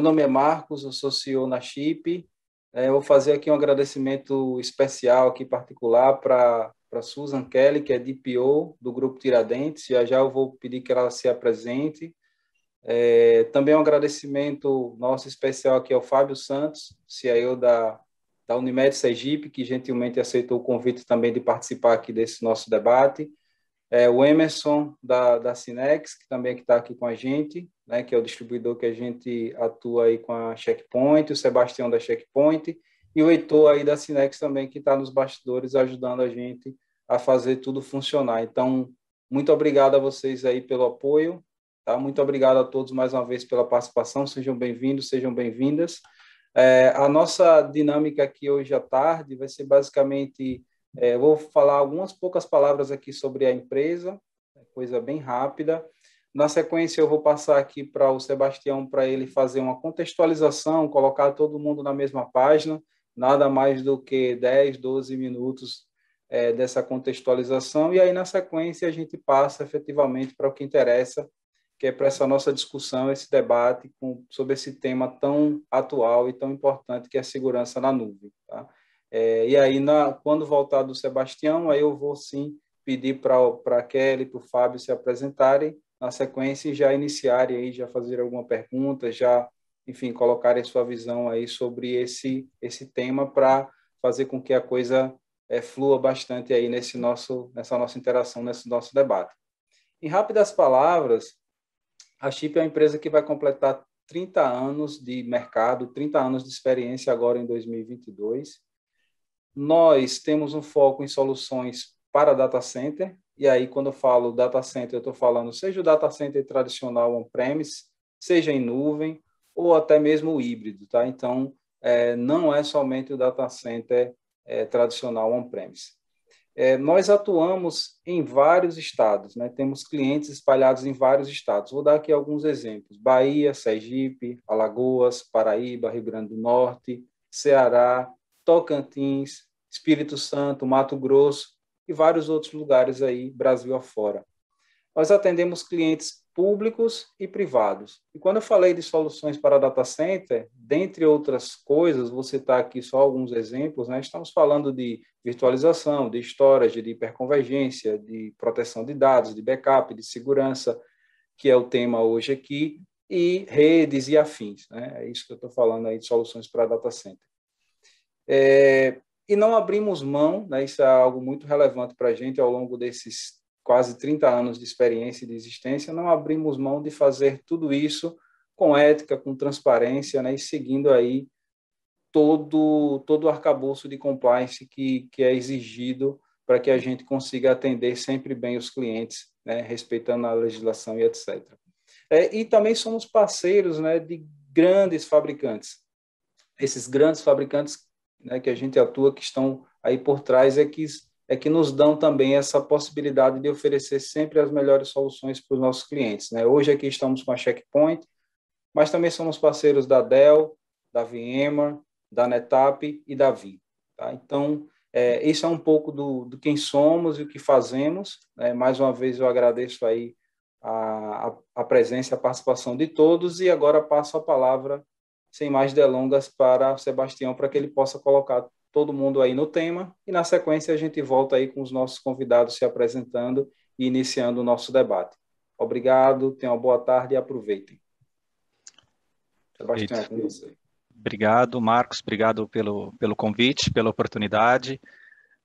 nome é Marcos, eu sou CEO na Chip. Eu vou fazer aqui um agradecimento especial, aqui particular, para Susan Kelly, que é DPO do Grupo Tiradentes. Já já eu vou pedir que ela se apresente. Também um agradecimento nosso especial aqui ao Fábio Santos, CIO da Unimed Sergipe, que gentilmente aceitou o convite também de participar aqui desse nosso debate. O Emerson, da Cinex, que também está aqui com a gente, né, que é o distribuidor que a gente atua aí com a Checkpoint, o Sebastião da Checkpoint, e o Heitor aí da Cinex também, que está nos bastidores ajudando a gente a fazer tudo funcionar. Então, muito obrigado a vocês aí pelo apoio, tá? Muito obrigado a todos mais uma vez pela participação, sejam bem-vindos, sejam bem-vindas. A nossa dinâmica aqui hoje à tarde vai ser basicamente... vou falar algumas poucas palavras aqui sobre a empresa, coisa bem rápida. Na sequência, eu vou passar aqui para o Sebastião, para ele fazer uma contextualização, colocar todo mundo na mesma página, nada mais do que 10, 12 minutos dessa contextualização, e aí, na sequência, a gente passa efetivamente para o que interessa, que é para essa nossa discussão, esse debate sobre esse tema tão atual e tão importante que é a segurança na nuvem, tá? E aí, quando voltar do Sebastião, aí eu vou, sim, pedir para a Kelly, para o Fábio se apresentarem na sequência e já iniciarem aí, já fazer alguma pergunta, já, enfim, colocarem sua visão aí sobre esse tema para fazer com que a coisa flua bastante aí nessa nossa interação, nesse nosso debate. Em rápidas palavras, a Chip é uma empresa que vai completar 30 anos de mercado, 30 anos de experiência agora em 2022. Nós temos um foco em soluções para data center, e aí quando eu falo data center, eu estou falando seja o data center tradicional on-premise, seja em nuvem, ou até mesmo o híbrido, tá? Então, não é somente o data center tradicional on-premise. Nós atuamos em vários estados, né? Temos clientes espalhados em vários estados. Vou dar aqui alguns exemplos: Bahia, Sergipe, Alagoas, Paraíba, Rio Grande do Norte, Ceará, Tocantins, Espírito Santo, Mato Grosso e vários outros lugares aí, Brasil afora. Nós atendemos clientes públicos e privados. E quando eu falei de soluções para data center, dentre outras coisas, vou citar aqui só alguns exemplos, né? Estamos falando de virtualização, de storage, de hiperconvergência, de proteção de dados, de backup, de segurança, que é o tema hoje aqui, e redes e afins, né? É isso que eu estou falando aí de soluções para data center. E não abrimos mão, né? Isso é algo muito relevante para a gente ao longo desses quase 30 anos de experiência e de existência, não abrimos mão de fazer tudo isso com ética, com transparência, né? E seguindo aí todo o arcabouço de compliance que é exigido para que a gente consiga atender sempre bem os clientes, né? Respeitando a legislação e etc. E também somos parceiros, né, de grandes fabricantes. Esses grandes fabricantes, né, que a gente atua, que estão aí por trás, é que nos dão também essa possibilidade de oferecer sempre as melhores soluções para os nossos clientes, né? Hoje aqui estamos com a Checkpoint, mas também somos parceiros da Dell, da VMware, da NetApp e da Vim, tá? Então, isso é um pouco do quem somos e o que fazemos, né? Mais uma vez eu agradeço aí a presença e a participação de todos, e agora passo a palavra, sem mais delongas, para o Sebastião, para que ele possa colocar todo mundo aí no tema, e na sequência a gente volta aí com os nossos convidados se apresentando e iniciando o nosso debate. Obrigado, tenham uma boa tarde e aproveitem. Sebastião, com você. Obrigado, Marcos, obrigado pelo convite, pela oportunidade.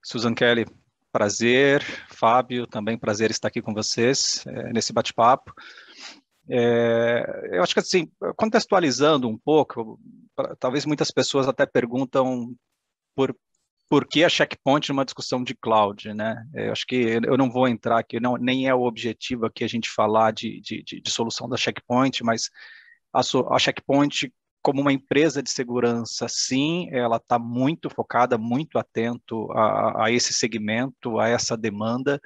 Susan Kelly, prazer. Fábio, também prazer estar aqui com vocês nesse bate-papo. Eu acho que, assim, contextualizando um pouco, talvez muitas pessoas até perguntam por que a Checkpoint numa discussão de cloud, né? Eu acho que eu não vou entrar aqui, nem é o objetivo aqui a gente falar de solução da Checkpoint, mas a Checkpoint, como uma empresa de segurança, sim, ela está muito focada, muito atento a esse segmento, a essa demanda,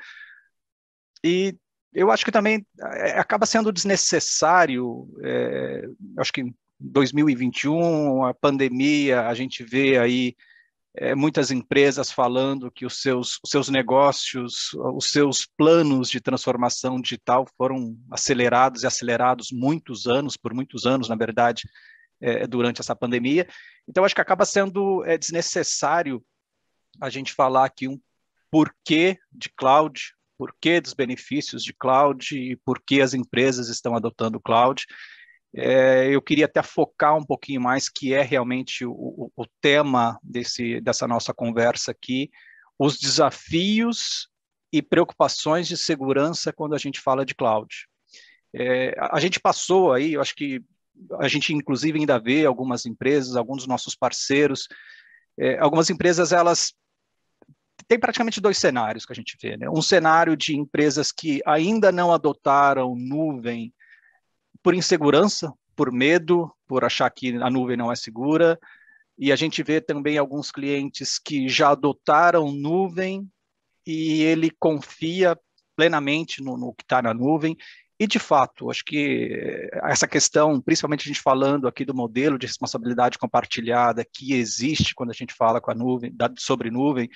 e eu acho que também acaba sendo desnecessário, acho que em 2021, a pandemia, a gente vê aí muitas empresas falando que os seus negócios, os seus planos de transformação digital foram acelerados por muitos anos, na verdade, durante essa pandemia. Então, acho que acaba sendo desnecessário a gente falar aqui um porquê de cloud, porquê dos benefícios de cloud e por que as empresas estão adotando cloud. Eu queria até focar um pouquinho mais, que é realmente o tema dessa nossa conversa aqui, os desafios e preocupações de segurança quando a gente fala de cloud. A gente passou aí, eu acho que a gente inclusive ainda vê algumas empresas, alguns dos nossos parceiros, algumas empresas, elas tem praticamente dois cenários que a gente vê, né? Um cenário de empresas que ainda não adotaram nuvem por insegurança, por medo, por achar que a nuvem não é segura, e a gente vê também alguns clientes que já adotaram nuvem e ele confia plenamente no que está na nuvem. E, de fato, acho que essa questão, principalmente a gente falando aqui do modelo de responsabilidade compartilhada que existe quando a gente fala com a nuvem, sobre nuvem,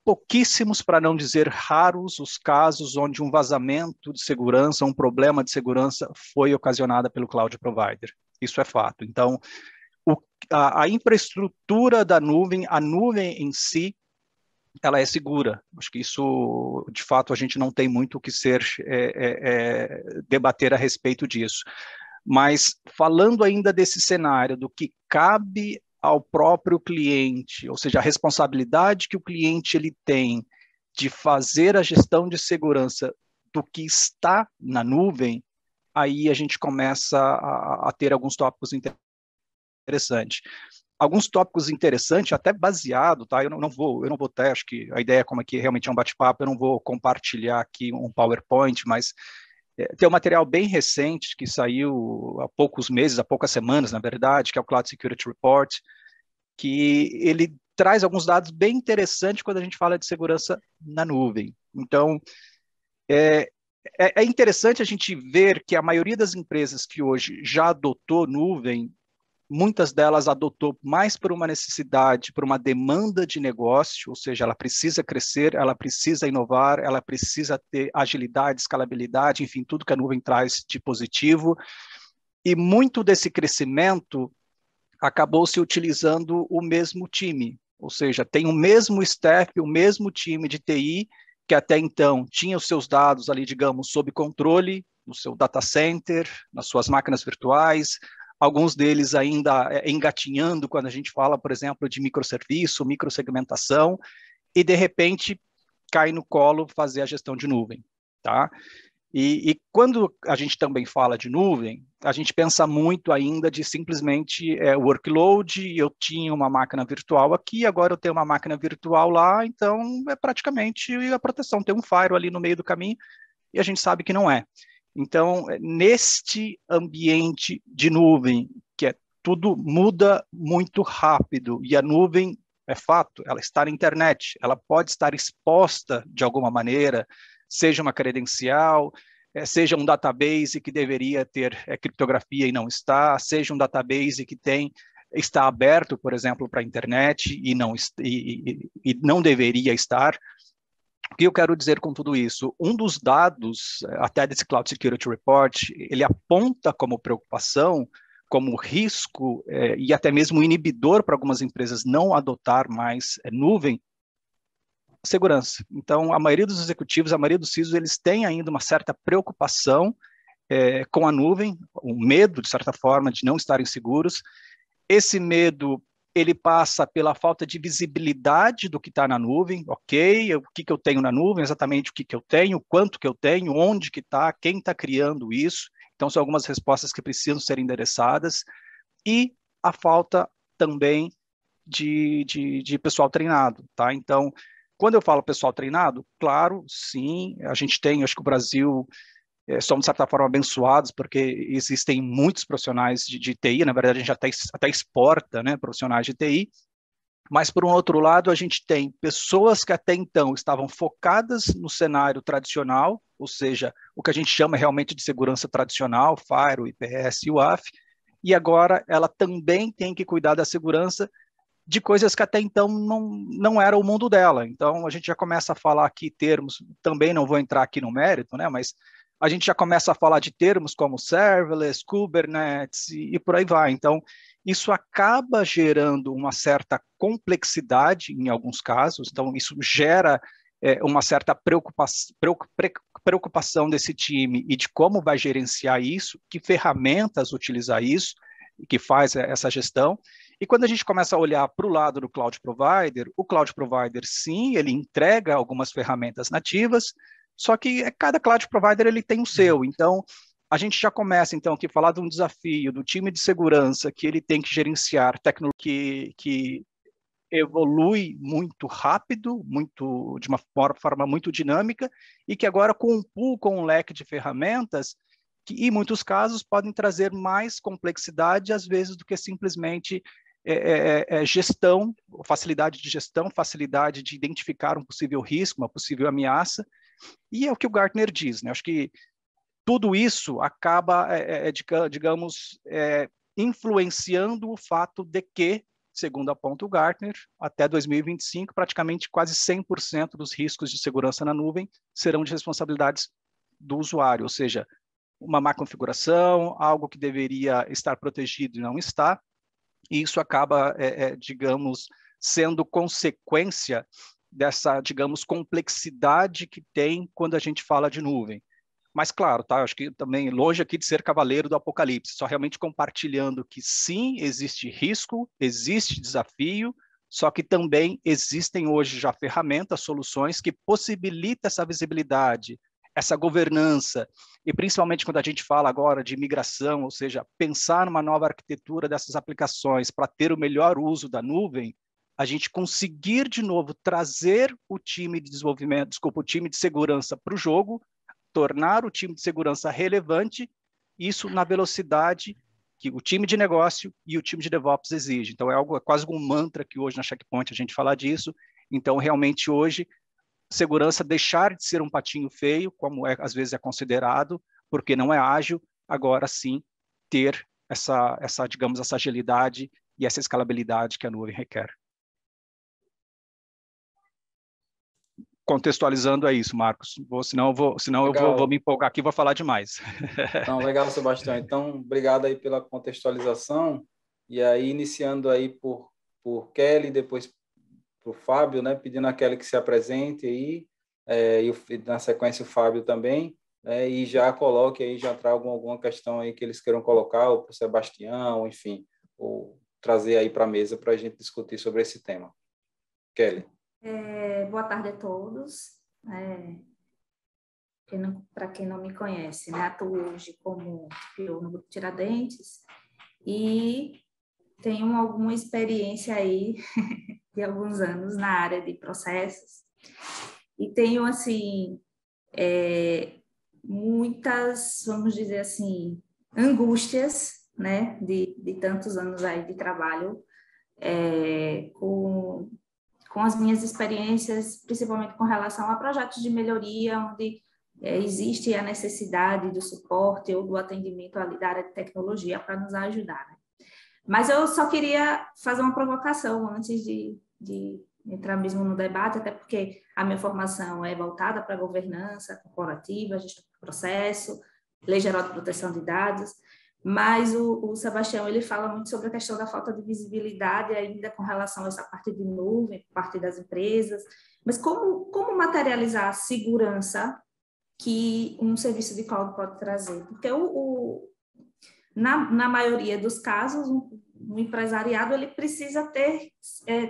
pouquíssimos, para não dizer raros, os casos onde um vazamento de segurança, um problema de segurança foi ocasionado pelo cloud provider. Isso é fato. Então, a infraestrutura da nuvem, a nuvem em si, ela é segura. Acho que isso, de fato, a gente não tem muito o que debater a respeito disso. Mas, falando ainda desse cenário, do que cabe ao próprio cliente, ou seja, a responsabilidade que o cliente ele tem de fazer a gestão de segurança do que está na nuvem, aí a gente começa a ter alguns tópicos interessantes. Alguns tópicos interessantes, até baseado, tá? Eu não vou ter, acho que a ideia como aqui realmente é um bate-papo, eu não vou compartilhar aqui um PowerPoint, mas tem um material bem recente que saiu há poucos meses, há poucas semanas, na verdade, que é o Cloud Security Report, que ele traz alguns dados bem interessantes quando a gente fala de segurança na nuvem. Então, é interessante a gente ver que a maioria das empresas que hoje já adotou nuvem, muitas delas adotou mais por uma necessidade, por uma demanda de negócio, ou seja, ela precisa crescer, ela precisa inovar, ela precisa ter agilidade, escalabilidade, enfim, tudo que a nuvem traz de positivo. E muito desse crescimento acabou se utilizando o mesmo time, ou seja, tem o mesmo staff, o mesmo time de TI, que até então tinha os seus dados ali, digamos, sob controle, no seu data center, nas suas máquinas virtuais, alguns deles ainda engatinhando quando a gente fala, por exemplo, de microserviço, microsegmentação, e de repente cai no colo fazer a gestão de nuvem, tá? E quando a gente também fala de nuvem, a gente pensa muito ainda de simplesmente workload, eu tinha uma máquina virtual aqui, agora eu tenho uma máquina virtual lá, então é praticamente a proteção, tem um firewall ali no meio do caminho, e a gente sabe que não é. Então, neste ambiente de nuvem, que tudo muda muito rápido, e a nuvem, é fato, ela está na internet, ela pode estar exposta de alguma maneira, seja uma credencial, seja um database que deveria ter criptografia e não está, seja um database que está aberto, por exemplo, para a internet e não deveria estar. O que eu quero dizer com tudo isso? Um dos dados, até desse Cloud Security Report, ele aponta como preocupação, como risco e até mesmo inibidor para algumas empresas não adotar mais nuvem, segurança. Então, a maioria dos executivos, a maioria dos CISOs, eles têm ainda uma certa preocupação com a nuvem, um medo, de certa forma, de não estarem seguros. Esse medo ele passa pela falta de visibilidade do que está na nuvem, ok, o que eu tenho na nuvem, exatamente o que eu tenho, quanto que eu tenho, onde que está, quem está criando isso. Então, são algumas respostas que precisam ser endereçadas. E a falta também de pessoal treinado, tá? Então, quando eu falo pessoal treinado, claro, sim, a gente tem, acho que o Brasil somos, de certa forma, abençoados, porque existem muitos profissionais de TI, na verdade, a gente até exporta, né, profissionais de TI, mas, por um outro lado, a gente tem pessoas que até então estavam focadas no cenário tradicional, ou seja, o que a gente chama realmente de segurança tradicional, FIRE, IPS e UAF, e agora ela também tem que cuidar da segurança de coisas que até então não era o mundo dela. Então, a gente já começa a falar aqui termos, também não vou entrar aqui no mérito, né, mas a gente já começa a falar de termos como serverless, Kubernetes e por aí vai. Então, isso acaba gerando uma certa complexidade em alguns casos, então isso gera uma certa preocupação desse time e de como vai gerenciar isso, que ferramentas utilizar isso, que faz essa gestão. E quando a gente começa a olhar para o lado do Cloud Provider, o Cloud Provider, sim, ele entrega algumas ferramentas nativas, só que cada Cloud Provider ele tem o seu. Então, a gente já começa, então, aqui a falar de um desafio do time de segurança que ele tem que gerenciar tecnologia que evolui muito rápido, de uma forma muito dinâmica, e que agora com um pool, com um leque de ferramentas, que em muitos casos podem trazer mais complexidade, às vezes, do que simplesmente gestão, facilidade de gestão, facilidade de identificar um possível risco, uma possível ameaça, e é o que o Gartner diz, né? Acho que tudo isso acaba, digamos, influenciando o fato de que, segundo aponta o Gartner, até 2025, praticamente quase 100% dos riscos de segurança na nuvem serão de responsabilidades do usuário, ou seja, uma má configuração, algo que deveria estar protegido e não está, e isso acaba, digamos, sendo consequência dessa, digamos, complexidade que tem quando a gente fala de nuvem. Mas, claro, tá, acho que também longe aqui de ser cavaleiro do apocalipse, só realmente compartilhando que sim, existe risco, existe desafio, só que também existem hoje já ferramentas, soluções que possibilitam essa visibilidade, essa governança, e principalmente quando a gente fala agora de migração, ou seja, pensar numa nova arquitetura dessas aplicações para ter o melhor uso da nuvem, a gente conseguir de novo trazer o time de desenvolvimento, desculpa, o time de segurança para o jogo, tornar o time de segurança relevante, isso na velocidade que o time de negócio e o time de DevOps exige. Então, é quase um mantra que hoje na Checkpoint a gente fala disso. Então, realmente, hoje, segurança deixar de ser um patinho feio, como às vezes é considerado, porque não é ágil, agora sim ter digamos, essa agilidade e essa escalabilidade que a nuvem requer. Contextualizando é isso, Marcos. Senão eu vou me empolgar aqui e vou falar demais. Não, legal, Sebastião. Então, obrigado aí pela contextualização. E aí, iniciando aí por Kelly, depois para o Fábio, né? Pedindo a Kelly que se apresente aí, e na sequência o Fábio também, e já coloque aí, já traga alguma questão aí que eles queiram colocar, ou para o Sebastião, enfim, ou trazer aí para a mesa para a gente discutir sobre esse tema. Kelly. Boa tarde a todos. Para quem não me conhece, né, atuo hoje como PO no Grupo Tiradentes e tenho alguma experiência aí de alguns anos na área de processos e tenho, assim, muitas, vamos dizer assim, angústias, né, de tantos anos aí de trabalho com as minhas experiências, principalmente com relação a projetos de melhoria, onde existe a necessidade do suporte ou do atendimento ali da área de tecnologia para nos ajudar. Né? Mas eu só queria fazer uma provocação antes de entrar mesmo no debate, até porque a minha formação é voltada para governança corporativa, gestão de processo, lei geral de proteção de dados, mas o Sebastião ele fala muito sobre a questão da falta de visibilidade ainda com relação a essa parte de nuvem, parte das empresas, mas como materializar a segurança que um serviço de cloud pode trazer? Porque na maioria dos casos, um empresariado ele precisa ter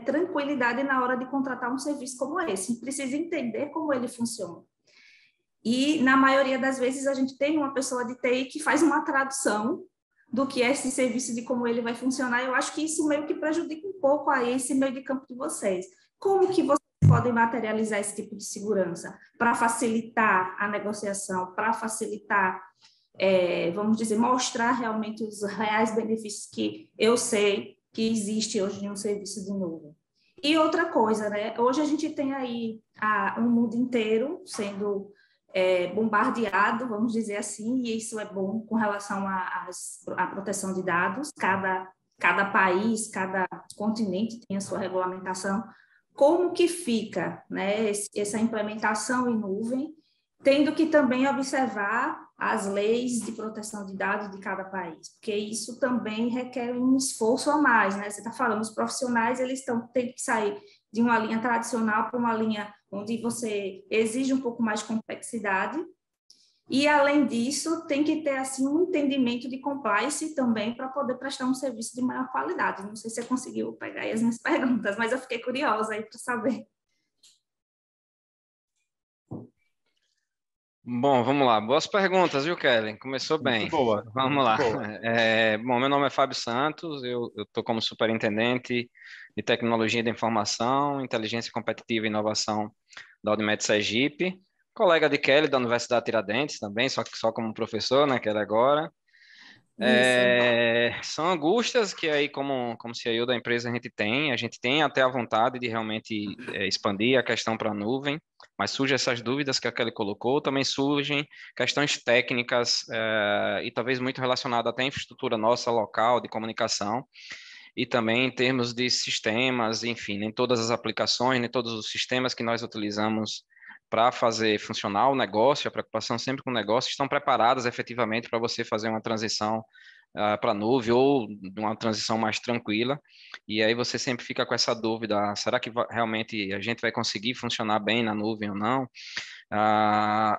tranquilidade na hora de contratar um serviço como esse, precisa entender como ele funciona. E, na maioria das vezes, a gente tem uma pessoa de TI que faz uma tradução do que é esse serviço, de como ele vai funcionar. Eu acho que isso meio que prejudica um pouco aí esse meio de campo de vocês. Como que vocês podem materializar esse tipo de segurança para facilitar a negociação, para facilitar, vamos dizer, mostrar realmente os reais benefícios que eu sei que existe hoje em um serviço de nuvem? E outra coisa, né? Hoje a gente tem aí um mundo inteiro sendo bombardeado, vamos dizer assim, e isso é bom com relação à proteção de dados. Cada país, cada continente tem a sua regulamentação. Como que fica, né, essa implementação em nuvem tendo que também observar as leis de proteção de dados de cada país, porque isso também requer um esforço a mais, né? Você está falando, os profissionais, eles têm que sair de uma linha tradicional para uma linha onde você exige um pouco mais de complexidade, e, além disso, tem que ter assim, um entendimento de compliance também para poder prestar um serviço de maior qualidade. Não sei se você conseguiu pegar aí as minhas perguntas, mas eu fiquei curiosa aí para saber. Bom, vamos lá. Boas perguntas, viu, Kelly? Começou bem. Muito boa. Vamos Muito lá. boa. Bom, meu nome é Fábio Santos, eu estou como superintendente de Tecnologia da Informação, Inteligência Competitiva e Inovação da Unimed Sergipe, colega de Kelly da Universidade Tiradentes também, só que só como professor, né, Kelly agora. Isso. São angústias que aí, como CEO da empresa, a gente tem até a vontade de realmente expandir a questão para a nuvem, mas surgem essas dúvidas que a Kelly colocou, também surgem questões técnicas e talvez muito relacionadas até à infraestrutura nossa local de comunicação, e também em termos de sistemas, enfim, nem todas as aplicações, nem todos os sistemas que nós utilizamos para fazer funcionar o negócio, a preocupação sempre com o negócio, estão preparadas efetivamente para você fazer uma transição para a nuvem ou uma transição mais tranquila. E aí você sempre fica com essa dúvida: será que realmente a gente vai conseguir funcionar bem na nuvem ou não?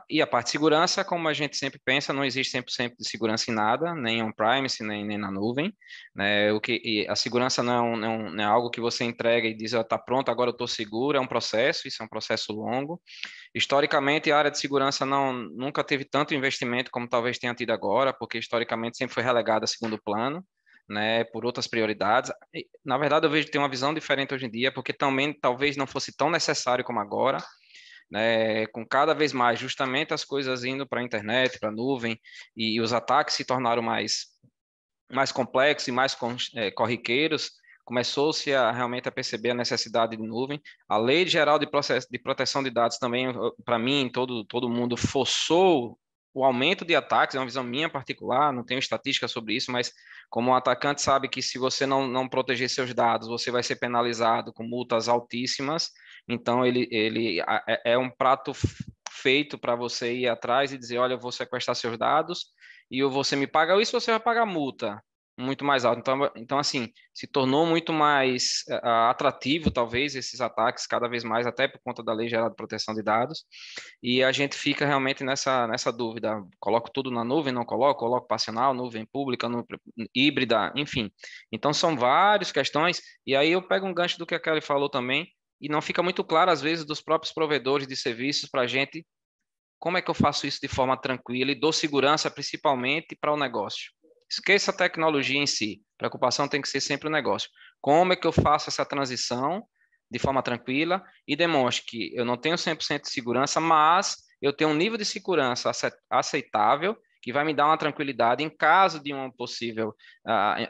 E a parte de segurança, como a gente sempre pensa, não existe 100% de segurança em nada, nem on-premise, nem na nuvem, né? E a segurança não é algo que você entrega e diz, está pronto, agora eu estou seguro, é um processo, isso é um processo longo. Historicamente, a área de segurança nunca teve tanto investimento como talvez tenha tido agora, porque historicamente sempre foi relegada a segundo plano, né, por outras prioridades. Na verdade, eu vejo que tem uma visão diferente hoje em dia, porque também talvez não fosse tão necessário como agora, né, com cada vez mais justamente as coisas indo para a internet, para a nuvem, e os ataques se tornaram mais complexos e mais corriqueiros. Começou-se realmente a perceber a necessidade de nuvem. A Lei Geral de Proteção de Dados também, para mim, todo mundo forçou o aumento de ataques, é uma visão minha particular, não tenho estatística sobre isso, mas como um atacante sabe que se você não proteger seus dados, você vai ser penalizado com multas altíssimas, então ele é um prato feito para você ir atrás e dizer, olha, eu vou sequestrar seus dados e ou você me paga isso, você vai pagar multa muito mais alta. Então, assim, se tornou muito mais atrativo, talvez, esses ataques, cada vez mais, até por conta da Lei Geral de Proteção de Dados, e a gente fica realmente nessa dúvida, coloco tudo na nuvem, não coloco passional, nuvem pública, híbrida, enfim. Então, são várias questões, e aí eu pego um gancho do que a Kelly falou também, e não fica muito claro, às vezes, dos próprios provedores de serviços para a gente, como é que eu faço isso de forma tranquila e dou segurança, principalmente, para o negócio. Esqueça a tecnologia em si. A preocupação tem que ser sempre o negócio. Como é que eu faço essa transição de forma tranquila e demonstre que eu não tenho 100% de segurança, mas eu tenho um nível de segurança aceitável que vai me dar uma tranquilidade em caso de uma possível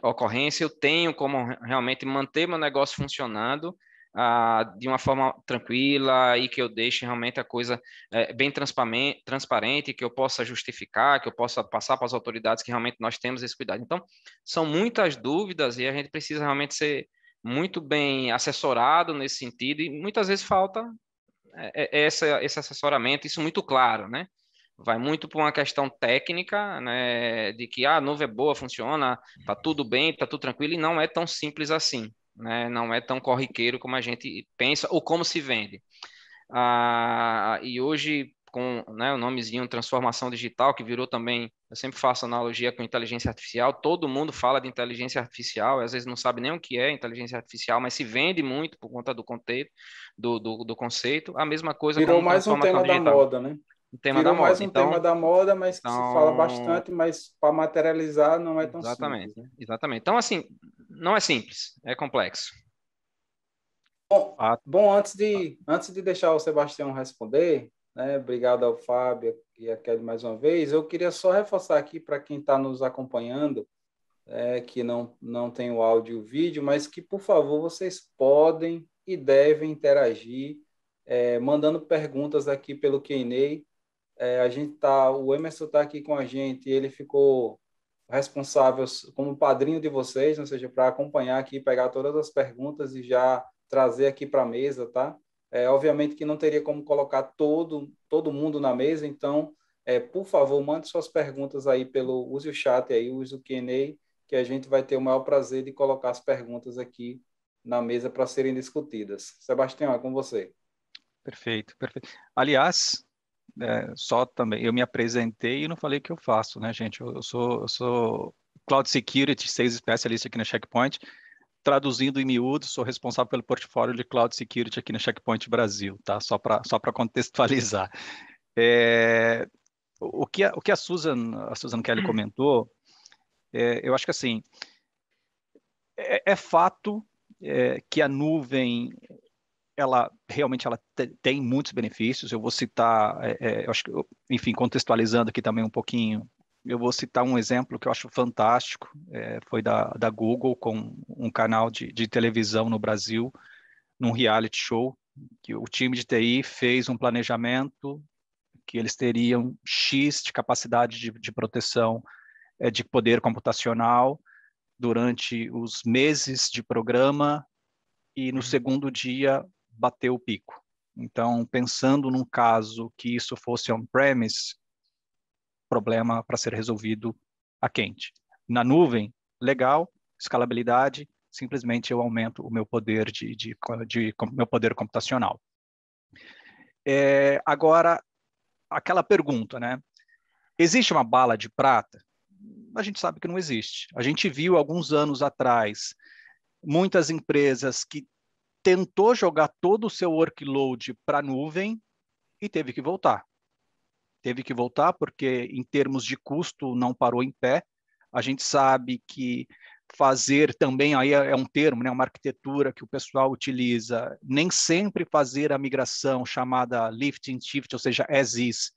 ocorrência, eu tenho como realmente manter meu negócio funcionando de uma forma tranquila e que eu deixe realmente a coisa bem transparente, que eu possa justificar, que eu possa passar para as autoridades que realmente nós temos esse cuidado. Então, são muitas dúvidas e a gente precisa realmente ser muito bem assessorado nesse sentido e muitas vezes falta esse assessoramento, isso muito claro, né? Vai muito para uma questão técnica, né, de que a nuvem é boa, funciona, tá tudo bem, tá tudo tranquilo, e não é tão simples assim, né? Não é tão corriqueiro como a gente pensa ou como se vende. E hoje, com, né, o nomezinho transformação digital, que virou também, eu sempre faço analogia com inteligência artificial, todo mundo fala de inteligência artificial, às vezes não sabe nem o que é inteligência artificial, mas se vende muito por conta do conceito, do conceito, a mesma coisa Virou como mais um transformação tema da digital. moda, né? O tema da Virou mais moda. um tema da moda, mas que se fala Então, bastante, mas para materializar não é tão exatamente, simples, né? exatamente. Então, assim, não é simples, é complexo. Ah, Bom, antes de deixar o Sebastião responder, né, obrigado ao Fábio e a Kelly mais uma vez, eu queria só reforçar aqui para quem está nos acompanhando, que não tem o áudio e o vídeo, mas que, por favor, vocês podem e devem interagir, mandando perguntas aqui pelo Q&A. O Emerson está aqui com a gente, e ele ficou responsável como padrinho de vocês, ou seja, para acompanhar aqui, pegar todas as perguntas e já trazer aqui para a mesa, tá? Obviamente que não teria como colocar todo mundo na mesa, então, por favor, mande suas perguntas aí use o chat aí, use o Q&A, que a gente vai ter o maior prazer de colocar as perguntas aqui na mesa para serem discutidas. Sebastião, é com você. Perfeito, perfeito. Aliás, só também, eu me apresentei e não falei o que eu faço, né, gente? Eu sou Cloud Security Sales Specialist aqui na Checkpoint. Traduzindo em miúdos, sou responsável pelo portfólio de Cloud Security aqui na Checkpoint Brasil, tá? Só para contextualizar. O que a Susan Kelly comentou, eu acho que assim, é fato que a nuvem ela realmente tem muitos benefícios. Eu vou citar, eu acho que, enfim, contextualizando aqui também um pouquinho, eu vou citar um exemplo que eu acho fantástico, foi da Google com um canal de televisão no Brasil, num reality show, que o time de TI fez um planejamento que eles teriam X de capacidade de proteção de poder computacional durante os meses de programa e no segundo dia bateu o pico. Então, pensando num caso que isso fosse on-premise, problema para ser resolvido a quente. Na nuvem, legal, escalabilidade, simplesmente eu aumento o meu poder meu poder computacional. Agora, aquela pergunta, né? Existe uma bala de prata? A gente sabe que não existe. A gente viu alguns anos atrás muitas empresas que tentou jogar todo o seu workload para a nuvem e teve que voltar. Teve que voltar porque, em termos de custo, não parou em pé. A gente sabe que fazer também, aí é um termo, né, uma arquitetura que o pessoal utiliza, nem sempre fazer a migração chamada lift and shift, ou seja, as is,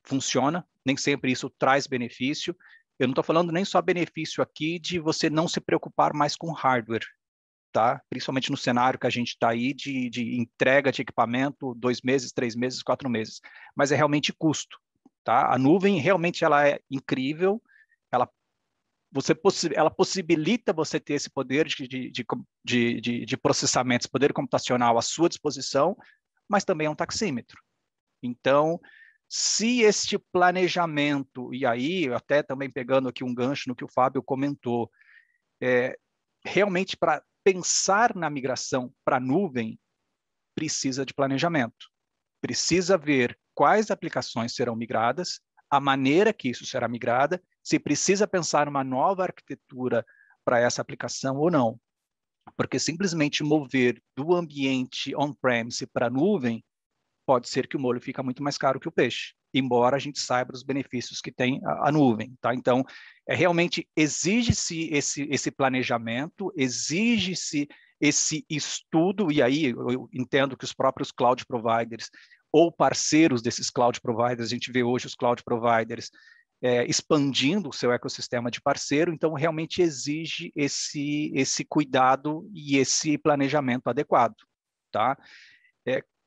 funciona, nem sempre isso traz benefício. Eu não estou falando nem só benefício aqui de você não se preocupar mais com hardware, tá? Principalmente no cenário que a gente está aí de entrega de equipamento 2 meses, 3 meses, 4 meses, mas é realmente custo, tá? A nuvem realmente ela é incrível, ela possibilita você ter esse poder de processamento, esse poder computacional à sua disposição, mas também é um taxímetro. Então, se este planejamento, e aí até também pegando aqui um gancho no que o Fábio comentou, realmente para pensar na migração para a nuvem, precisa de planejamento. Precisa ver quais aplicações serão migradas, a maneira que isso será migrada, se precisa pensar uma nova arquitetura para essa aplicação ou não. Porque simplesmente mover do ambiente on-premise para a nuvem, pode ser que o molho fica muito mais caro que o peixe, embora a gente saiba os benefícios que tem a nuvem, tá? Então, realmente exige-se esse planejamento, exige-se esse estudo, e aí eu entendo que os próprios cloud providers ou parceiros desses cloud providers, a gente vê hoje os cloud providers expandindo o seu ecossistema de parceiro, então realmente exige esse cuidado e esse planejamento adequado, tá?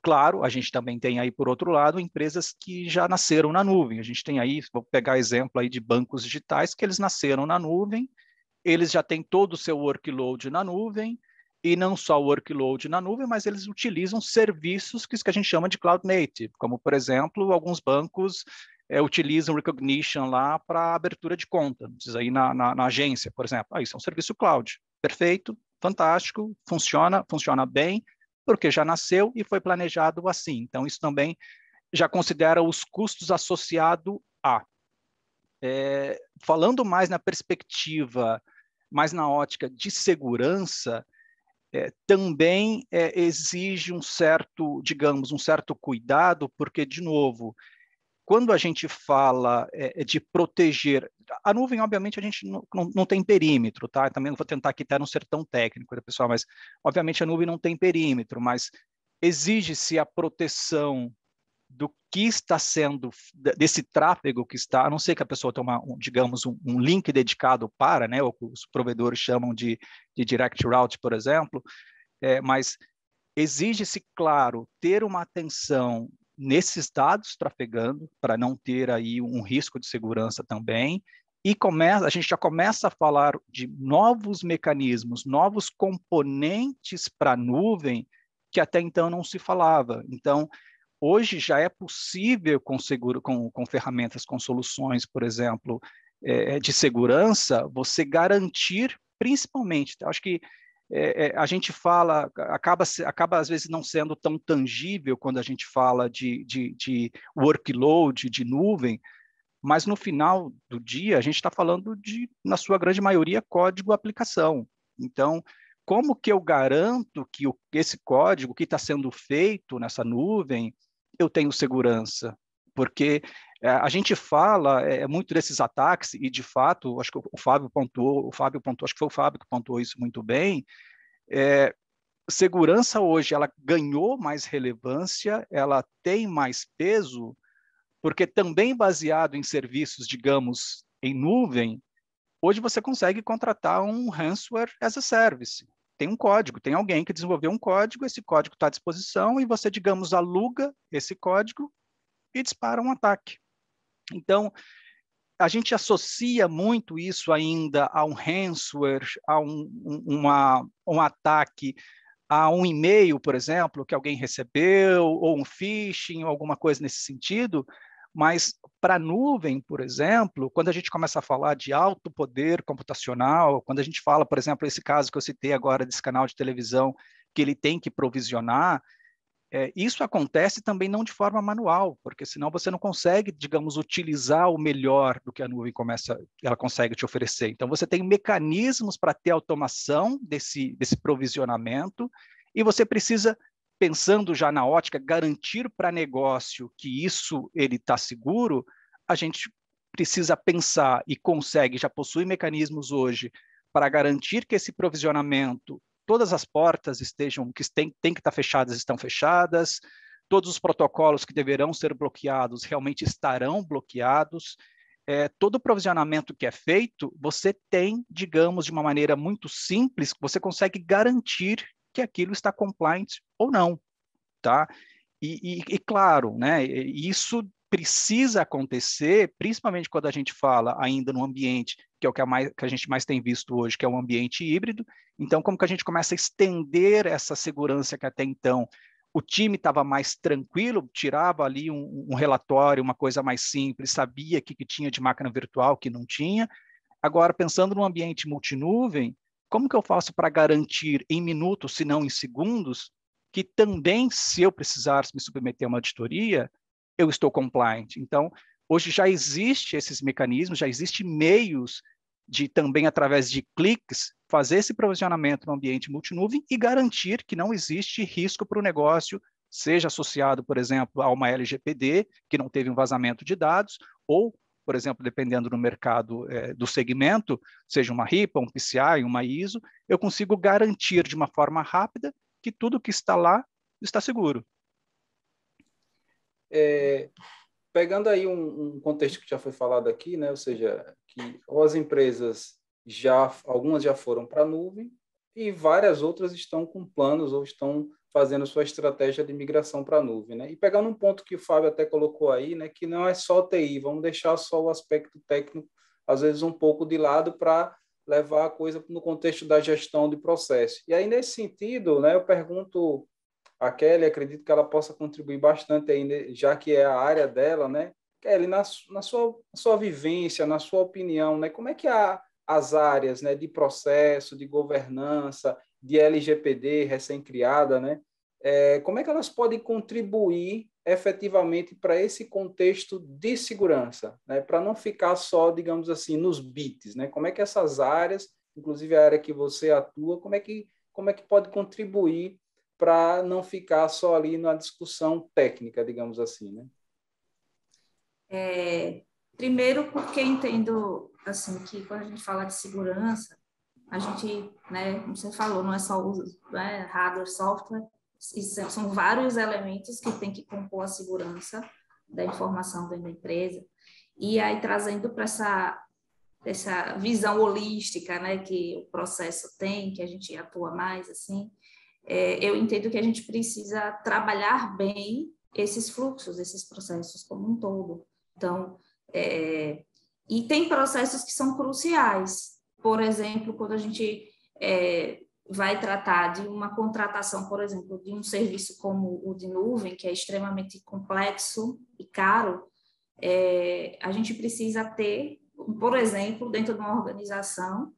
Claro, a gente também tem aí, por outro lado, empresas que já nasceram na nuvem. A gente tem aí, vou pegar exemplo aí de bancos digitais, que eles nasceram na nuvem, eles já têm todo o seu workload na nuvem, e não só o workload na nuvem, mas eles utilizam serviços que a gente chama de cloud native, como, por exemplo, alguns bancos utilizam recognition lá para abertura de conta, diz aí na agência, por exemplo. Isso é um serviço cloud. Perfeito, fantástico, funciona bem, porque já nasceu e foi planejado assim. Então, isso também já considera os custos associados a. Falando mais na perspectiva, mais na ótica de segurança, também exige um certo, digamos, um certo cuidado, porque, de novo, quando a gente fala de proteger, a nuvem, obviamente, a gente não tem perímetro, tá? Eu também vou tentar aqui até não ser tão técnico, né, pessoal, mas, obviamente, a nuvem não tem perímetro, mas exige-se a proteção do que está sendo, desse tráfego que está, a não ser que a pessoa tenha, digamos, um link dedicado para, né, o que os provedores chamam de direct route, por exemplo, mas exige-se, claro, ter uma atenção nesses dados trafegando, para não ter aí um risco de segurança também, e a gente já começa a falar de novos mecanismos, novos componentes para a nuvem, que até então não se falava. Então, hoje já é possível com ferramentas, com soluções, por exemplo, de segurança, você garantir, principalmente, acho que a gente fala, acaba às vezes não sendo tão tangível quando a gente fala de workload, de nuvem, mas no final do dia a gente está falando de, na sua grande maioria, código-aplicação. Então, como que eu garanto que esse código que está sendo feito nessa nuvem, eu tenho segurança? Porque a gente fala muito desses ataques, e de fato, acho que o Fábio pontuou, acho que foi o Fábio que pontuou isso muito bem, segurança hoje, ela ganhou mais relevância, ela tem mais peso, porque também baseado em serviços, digamos, em nuvem, hoje você consegue contratar um ransomware as a service. Tem um código, tem alguém que desenvolveu um código, esse código está à disposição e você, digamos, aluga esse código e dispara um ataque. Então, a gente associa muito isso ainda a um ransomware, a um ataque, a um e-mail, por exemplo, que alguém recebeu, ou um phishing, ou alguma coisa nesse sentido, mas para a nuvem, por exemplo, quando a gente começa a falar de alto poder computacional, quando a gente fala, por exemplo, esse caso que eu citei agora desse canal de televisão, que ele tem que provisionar, isso acontece também não de forma manual, porque senão você não consegue, digamos, utilizar o melhor do que a nuvem ela consegue te oferecer. Então, você tem mecanismos para ter automação desse provisionamento, e você precisa, pensando já na ótica, garantir para negócio que isso ele está seguro, a gente precisa pensar e consegue, já possui mecanismos hoje para garantir que esse provisionamento, todas as portas que têm que estar fechadas estão fechadas, todos os protocolos que deverão ser bloqueados realmente estarão bloqueados. Todo o provisionamento que é feito, você tem, digamos, de uma maneira muito simples, você consegue garantir que aquilo está compliant ou não, tá? E claro, né, isso precisa acontecer, principalmente quando a gente fala ainda no ambiente, que é o que a gente mais tem visto hoje, que é o ambiente híbrido. Então, como que a gente começa a estender essa segurança que até então o time estava mais tranquilo, tirava ali um relatório, uma coisa mais simples, sabia o que tinha de máquina virtual, que não tinha. Agora, pensando no ambiente multinuvem, como que eu faço para garantir em minutos, se não em segundos, que também, se eu precisar me submeter a uma auditoria, eu estou compliant? Então, hoje já existe esses mecanismos, já existem meios de também, através de cliques, fazer esse provisionamento no ambiente multinuvem e garantir que não existe risco para o negócio, seja associado, por exemplo, a uma LGPD, que não teve um vazamento de dados, ou, por exemplo, dependendo do mercado do segmento, seja uma RIPA, um PCI, uma ISO, eu consigo garantir de uma forma rápida que tudo que está lá está seguro. Pegando aí um contexto que já foi falado aqui, né? Ou seja, que as empresas algumas já foram para a nuvem e várias outras estão com planos ou estão fazendo sua estratégia de migração para a nuvem, né? E pegando um ponto que o Fábio até colocou aí, né? Que não é só TI, vamos deixar só o aspecto técnico, às vezes um pouco de lado, para levar a coisa no contexto da gestão de processo. E aí, nesse sentido, né? Eu pergunto a Kelly, acredito que ela possa contribuir bastante ainda, já que é a área dela, né? Kelly, na sua vivência, na sua opinião, né? Como é que as áreas, né, de processo, de governança, de LGPD recém-criada, né? Como é que elas podem contribuir efetivamente para esse contexto de segurança, né? Para não ficar só, digamos assim, nos bits, né? Como é que essas áreas, inclusive a área que você atua, como é que pode contribuir para não ficar só ali na discussão técnica, digamos assim, né? Primeiro, porque entendo assim que quando a gente fala de segurança, a gente, né, como você falou, não é só o hardware, software, são vários elementos que tem que compor a segurança da informação dentro da empresa. E aí trazendo para essa visão holística, né, que o processo tem, que a gente atua mais assim, eu entendo que a gente precisa trabalhar bem esses fluxos, esses processos como um todo. Então, e tem processos que são cruciais. Por exemplo, quando a gente vai tratar de uma contratação, por exemplo, de um serviço como o de nuvem, que é extremamente complexo e caro, a gente precisa ter, por exemplo, dentro de uma organização,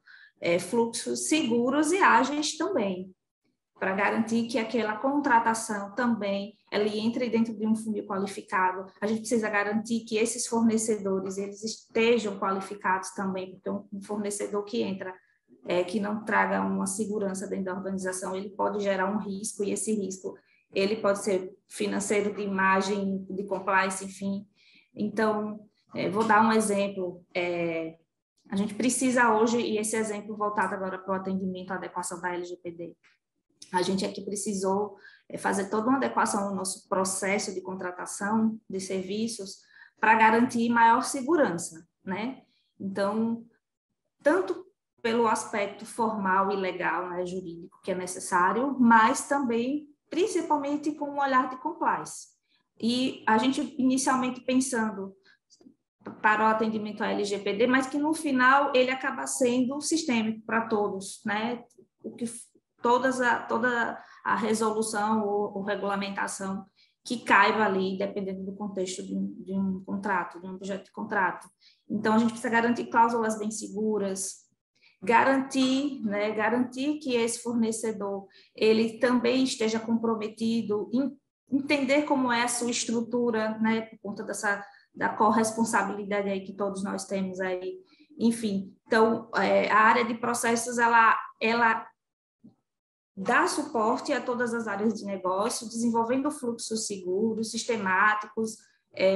fluxos seguros e ágeis também, para garantir que aquela contratação também ela entre dentro de um funil qualificado. A gente precisa garantir que esses fornecedores eles estejam qualificados também, porque um fornecedor que entra que não traga uma segurança dentro da organização, ele pode gerar um risco, e esse risco ele pode ser financeiro, de imagem, de compliance, enfim. Então, vou dar um exemplo. A gente precisa hoje, e esse exemplo voltado agora para o atendimento à adequação da LGPD, a gente aqui precisou fazer toda uma adequação no nosso processo de contratação de serviços para garantir maior segurança, né? Então, tanto pelo aspecto formal e legal, né, jurídico, que é necessário, mas também, principalmente, com um olhar de compliance. E a gente, inicialmente, pensando para o atendimento à LGPD, mas que, no final, ele acaba sendo sistêmico para todos, né? Toda a resolução ou regulamentação que caiba ali, dependendo do contexto de um contrato, de um objeto de contrato. Então, a gente precisa garantir cláusulas bem seguras, garantir que esse fornecedor ele também esteja comprometido em entender como é a sua estrutura, né, por conta da corresponsabilidade aí que todos nós temos aí, enfim. Então, a área de processos, ela dá suporte a todas as áreas de negócio, desenvolvendo fluxos seguros, sistemáticos,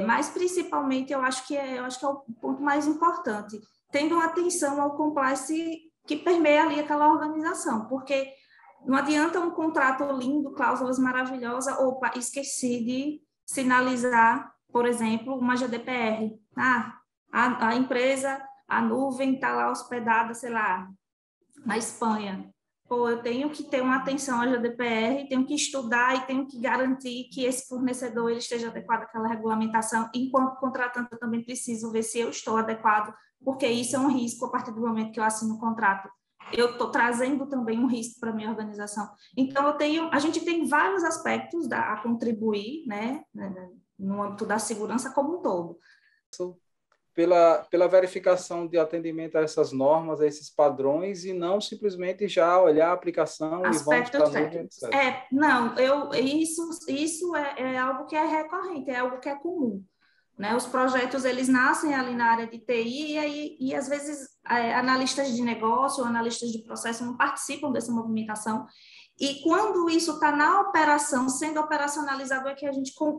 mas principalmente eu acho que é o ponto mais importante, tendo atenção ao compliance que permeia ali aquela organização, porque não adianta um contrato lindo, cláusulas maravilhosas, opa, esqueci de sinalizar, por exemplo, uma GDPR. A empresa, a nuvem está lá hospedada, sei lá, na Espanha. Pô, eu tenho que ter uma atenção à GDPR, tenho que estudar e tenho que garantir que esse fornecedor ele esteja adequado àquela regulamentação. Enquanto contratante, eu também preciso ver se eu estou adequado, porque isso é um risco a partir do momento que eu assino o contrato. Eu estou trazendo também um risco para a minha organização. Então, a gente tem vários aspectos a contribuir, né, no âmbito da segurança como um todo. Pela verificação de atendimento a essas normas, a esses padrões, e não simplesmente já olhar a aplicação Aspectos e vamos para a nuvem, etc. Não, isso é algo que é recorrente, é algo que é comum. Né? Os projetos, eles nascem ali na área de TI e às vezes, analistas de negócio, analistas de processo não participam dessa movimentação. E quando isso está na operação, sendo operacionalizado, é que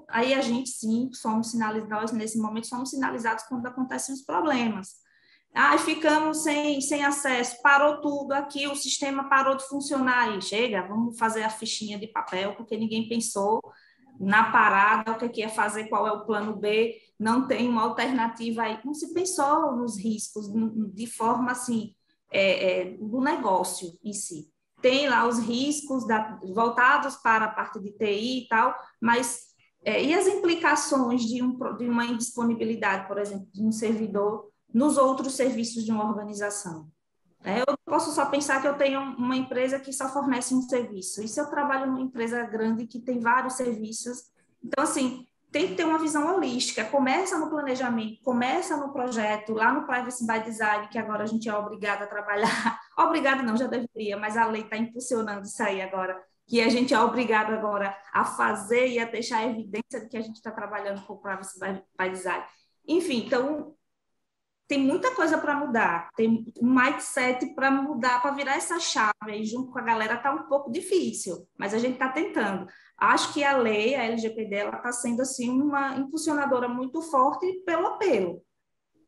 aí a gente sim, somos sinalizados, nesse momento, somos sinalizados quando acontecem os problemas. Ficamos sem acesso, parou tudo aqui, o sistema parou de funcionar, aí chega, vamos fazer a fichinha de papel, porque ninguém pensou na parada, o que ia fazer, qual é o plano B, não tem uma alternativa aí, não se pensou nos riscos de forma assim, do negócio em si. Tem lá os riscos voltados para a parte de TI e tal, mas e as implicações de uma indisponibilidade, por exemplo, de um servidor nos outros serviços de uma organização? Eu não posso só pensar que eu tenho uma empresa que só fornece um serviço. E se eu trabalho numa empresa grande que tem vários serviços? Então, assim, tem que ter uma visão holística. Começa no planejamento, começa no projeto, lá no Privacy by Design, que agora a gente é obrigado a trabalhar. Obrigado não, já deveria, mas a lei está impulsionando isso aí agora, que a gente é obrigado agora a fazer e a deixar a evidência de que a gente está trabalhando com o Privacy by Design. Enfim, então, tem muita coisa para mudar, tem um mindset para mudar, para virar essa chave aí junto com a galera está um pouco difícil, mas a gente está tentando. Acho que a lei, a LGPD, ela está sendo assim uma impulsionadora muito forte pelo apelo,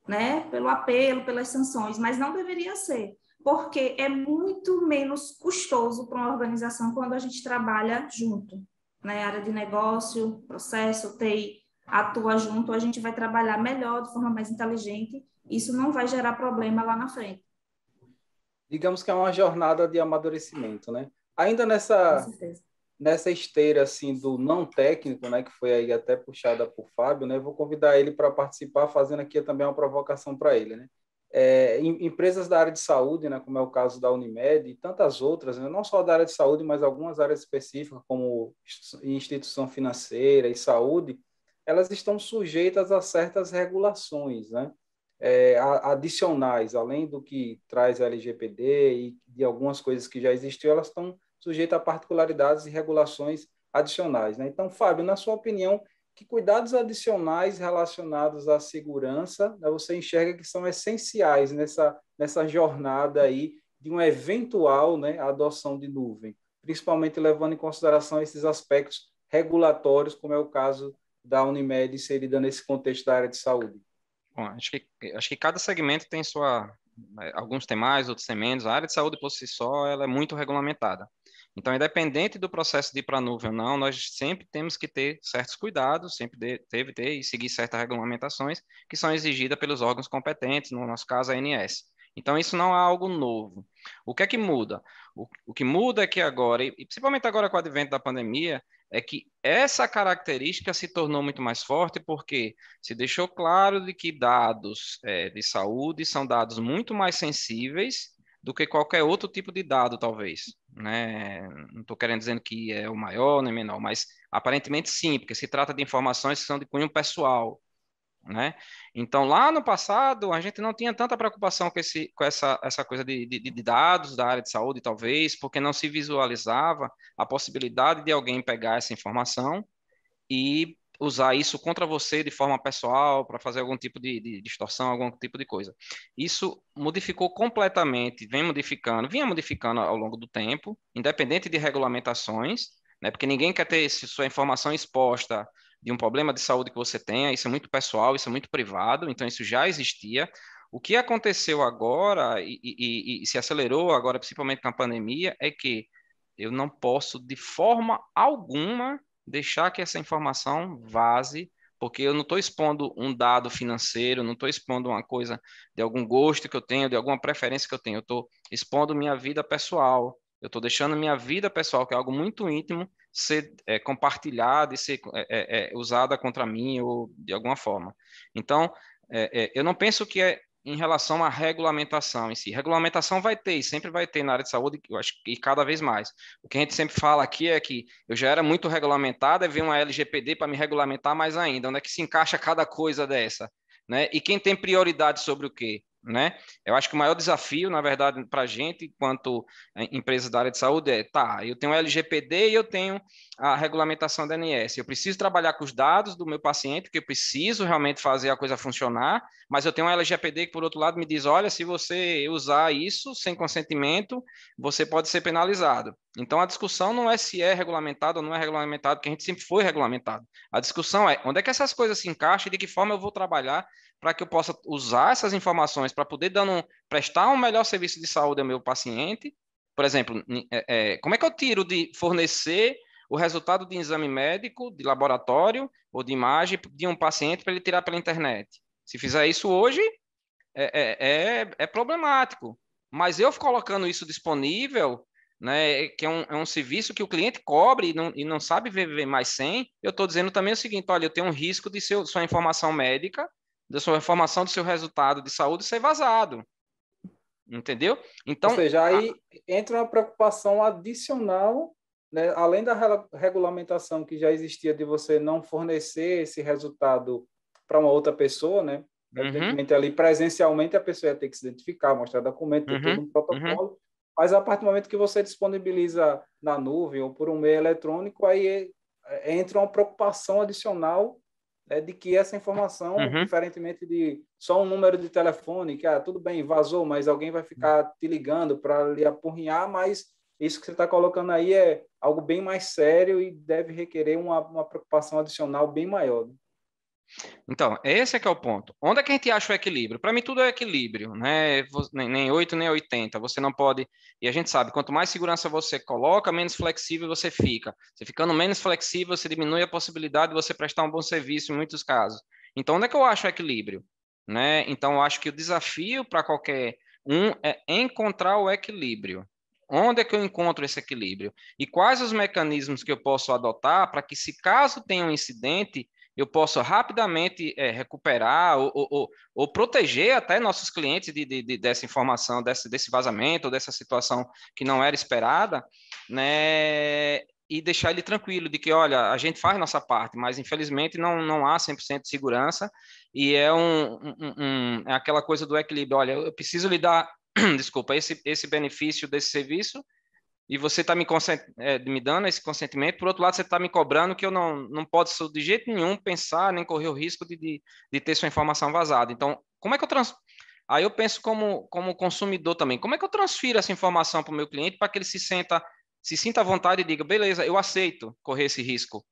né? Pelo apelo, pelas sanções, mas não deveria ser, porque é muito menos custoso para uma organização quando a gente trabalha junto, né? Área de negócio, processo, TI, atua junto, a gente vai trabalhar melhor, de forma mais inteligente. Isso não vai gerar problema lá na frente. Digamos que é uma jornada de amadurecimento, né? Ainda nessa esteira assim do não técnico, né, que foi aí até puxada por Fábio, né? Vou convidar ele para participar, fazendo aqui também uma provocação para ele, né? empresas da área de saúde, né, como é o caso da Unimed e tantas outras, né, não só da área de saúde, mas algumas áreas específicas, como instituição financeira e saúde, elas estão sujeitas a certas regulações, né, adicionais, além do que traz a LGPD e de algumas coisas que já existiam, elas estão sujeitas a particularidades e regulações adicionais, né? Então, Fábio, na sua opinião, que cuidados adicionais relacionados à segurança, né, você enxerga que são essenciais nessa jornada aí de uma eventual, né, adoção de nuvem, principalmente levando em consideração esses aspectos regulatórios, como é o caso da Unimed inserida nesse contexto da área de saúde? Bom, acho que cada segmento tem sua... Alguns têm mais, outros têm menos. A área de saúde, por si só, ela é muito regulamentada. Então, independente do processo de ir para a nuvem ou não, nós sempre temos que ter certos cuidados, sempre teve ter e seguir certas regulamentações que são exigidas pelos órgãos competentes, no nosso caso, a ANS. Então, isso não é algo novo. O que é que muda? O que muda é que agora, e principalmente agora com o advento da pandemia, é que essa característica se tornou muito mais forte porque se deixou claro de que dados de saúde são dados muito mais sensíveis do que qualquer outro tipo de dado, talvez, né? Não estou querendo dizer que é o maior nem menor, mas aparentemente sim, porque se trata de informações que são de cunho pessoal, né? Então, lá no passado, a gente não tinha tanta preocupação com essa coisa de dados da área de saúde, talvez, porque não se visualizava a possibilidade de alguém pegar essa informação e usar isso contra você de forma pessoal, para fazer algum tipo de distorção, algum tipo de coisa. Isso modificou completamente, vinha modificando ao longo do tempo, independente de regulamentações, né? Porque ninguém quer ter sua informação exposta de um problema de saúde que você tenha, isso é muito pessoal, isso é muito privado, então isso já existia. O que aconteceu agora e se acelerou agora, principalmente com a pandemia, é que eu não posso, de forma alguma, deixar que essa informação vaze, porque eu não estou expondo um dado financeiro, não estou expondo uma coisa de algum gosto que eu tenho, de alguma preferência que eu tenho, eu estou expondo minha vida pessoal, eu estou deixando minha vida pessoal, que é algo muito íntimo, ser compartilhada e ser usada contra mim ou de alguma forma. Então, eu não penso que é em relação à regulamentação em si. Regulamentação vai ter, e sempre vai ter na área de saúde, eu acho que cada vez mais. O que a gente sempre fala aqui é que eu já era muito regulamentado, aí vem uma LGPD para me regulamentar mais ainda. Onde é que se encaixa cada coisa dessa? Né? E quem tem prioridade sobre o quê? Né? Eu acho que o maior desafio, na verdade, para a gente, enquanto empresa da área de saúde, eu tenho o LGPD e eu tenho a regulamentação da ANS. Eu preciso trabalhar com os dados do meu paciente, porque eu preciso realmente fazer a coisa funcionar, mas eu tenho um LGPD que, por outro lado, me diz, olha, se você usar isso sem consentimento, você pode ser penalizado. Então, a discussão não é se é regulamentado ou não é regulamentado, porque a gente sempre foi regulamentado. A discussão é onde é que essas coisas se encaixam e de que forma eu vou trabalhar para que eu possa usar essas informações para poder prestar um melhor serviço de saúde ao meu paciente. Por exemplo, como é que eu tiro de fornecer o resultado de exame médico, de laboratório ou de imagem de um paciente para ele tirar pela internet? Se fizer isso hoje, é problemático. Mas eu colocando isso disponível, né, que é um serviço que o cliente cobre e não sabe viver mais sem, eu estou dizendo também o seguinte, olha, eu tenho um risco de sua informação médica, da sua informação do seu resultado de saúde ser vazado. Entendeu? Ou Então, seja, aí entra uma preocupação adicional, né, além da regulamentação que já existia de você não fornecer esse resultado para uma outra pessoa, né? Evidentemente, ali presencialmente a pessoa ia ter que se identificar, mostrar documento, ter todo um protocolo, mas a partir do momento que você disponibiliza na nuvem ou por um meio eletrônico, aí entra uma preocupação adicional, né, de que essa informação, diferentemente de só um número de telefone, que tudo bem, vazou, mas alguém vai ficar te ligando para lhe apurrinhar, mas isso que você está colocando aí é algo bem mais sério e deve requerer uma preocupação adicional bem maior, né? Então, esse é que é o ponto. Onde é que a gente acha o equilíbrio? Para mim, tudo é equilíbrio, né? Nem 8, nem 80. Você não pode. E a gente sabe, quanto mais segurança você coloca, menos flexível você fica. Você ficando menos flexível, você diminui a possibilidade de você prestar um bom serviço em muitos casos. Então, onde é que eu acho o equilíbrio? Né? Então, eu acho que o desafio para qualquer um é encontrar o equilíbrio. Onde é que eu encontro esse equilíbrio? E quais os mecanismos que eu posso adotar para que, se caso tenha um incidente, eu posso rapidamente recuperar ou proteger até nossos clientes dessa informação, desse vazamento, dessa situação que não era esperada, né? E deixar ele tranquilo de que, olha, a gente faz nossa parte, mas infelizmente não há 100% de segurança e é é aquela coisa do equilíbrio. Olha, eu preciso lhe dar, desculpa, esse benefício desse serviço e você está me dando esse consentimento, por outro lado, você está me cobrando que eu não posso de jeito nenhum pensar nem correr o risco de ter sua informação vazada. Então, como é que Aí eu penso como consumidor também, como é que eu transfiro essa informação para o meu cliente para que ele se sinta à vontade e diga, beleza, eu aceito correr esse risco,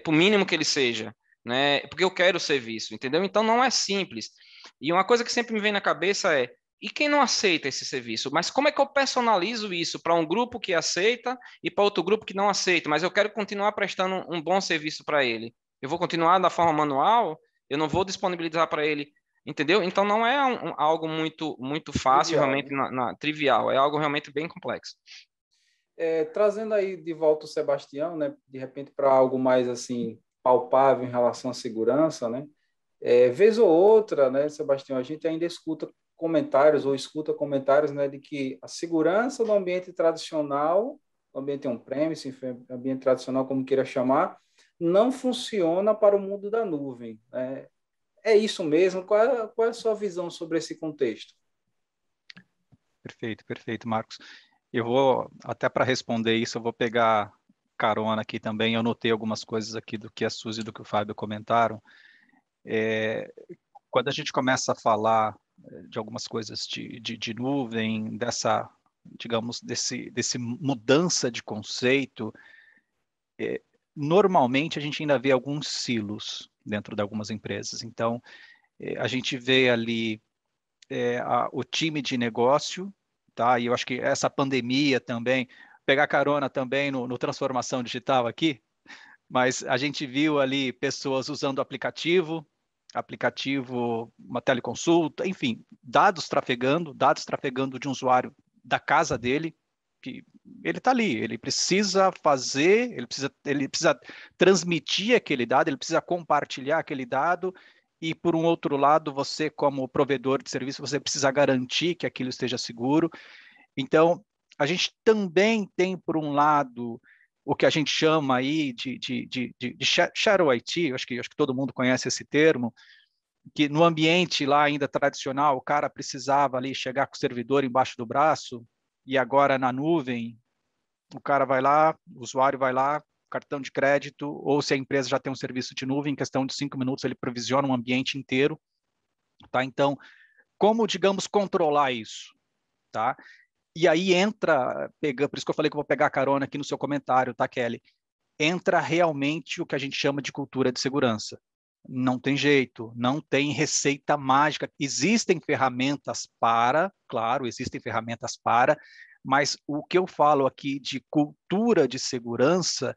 por mínimo que ele seja, né? Porque eu quero o serviço, entendeu? Então não é simples. E uma coisa que sempre me vem na cabeça é, e quem não aceita esse serviço? Mas como é que eu personalizo isso para um grupo que aceita e para outro grupo que não aceita? Mas eu quero continuar prestando um bom serviço para ele. Eu vou continuar da forma manual, eu não vou disponibilizar para ele, entendeu? Então não é algo muito fácil, Trivial, realmente, né? trivial, é algo realmente bem complexo. Trazendo aí de volta o Sebastião, né, de repente para algo mais assim palpável em relação à segurança, né? Vez ou outra, né, Sebastião, a gente ainda escuta comentários, né, de que a segurança no ambiente tradicional, no ambiente on-premise, enfim, ambiente tradicional, como queira chamar, não funciona para o mundo da nuvem, né? É isso mesmo? Qual é a sua visão sobre esse contexto? Perfeito, perfeito, Marcos. Eu vou, até para responder isso, eu vou pegar carona aqui também. Eu notei algumas coisas aqui do que a Suzy e do que o Fábio comentaram. Quando a gente começa a falar de algumas coisas de nuvem, dessa, digamos, desse mudança de conceito, normalmente a gente ainda vê alguns silos dentro de algumas empresas. Então, a gente vê ali o time de negócio, tá? E eu acho que essa pandemia também, pegar carona também no transformação digital aqui, mas a gente viu ali pessoas usando aplicativo, uma teleconsulta, enfim, dados trafegando de um usuário da casa dele, que ele está ali, ele precisa fazer, ele precisa transmitir aquele dado, ele precisa compartilhar aquele dado, e por um outro lado, você como provedor de serviço, você precisa garantir que aquilo esteja seguro. Então, a gente também tem, por um lado, o que a gente chama aí de Shadow IT, acho que todo mundo conhece esse termo, que no ambiente lá ainda tradicional, o cara precisava ali chegar com o servidor embaixo do braço, e agora na nuvem, o cara vai lá, o usuário vai lá, cartão de crédito, ou se a empresa já tem um serviço de nuvem, em questão de 5 minutos ele provisiona um ambiente inteiro, tá? Então, como, digamos, controlar isso, tá? E aí entra, por isso que eu falei que eu vou pegar carona aqui no seu comentário, tá, Kelly? Entra realmente o que a gente chama de cultura de segurança. Não tem jeito, não tem receita mágica. Existem ferramentas claro, existem ferramentas mas o que eu falo aqui de cultura de segurança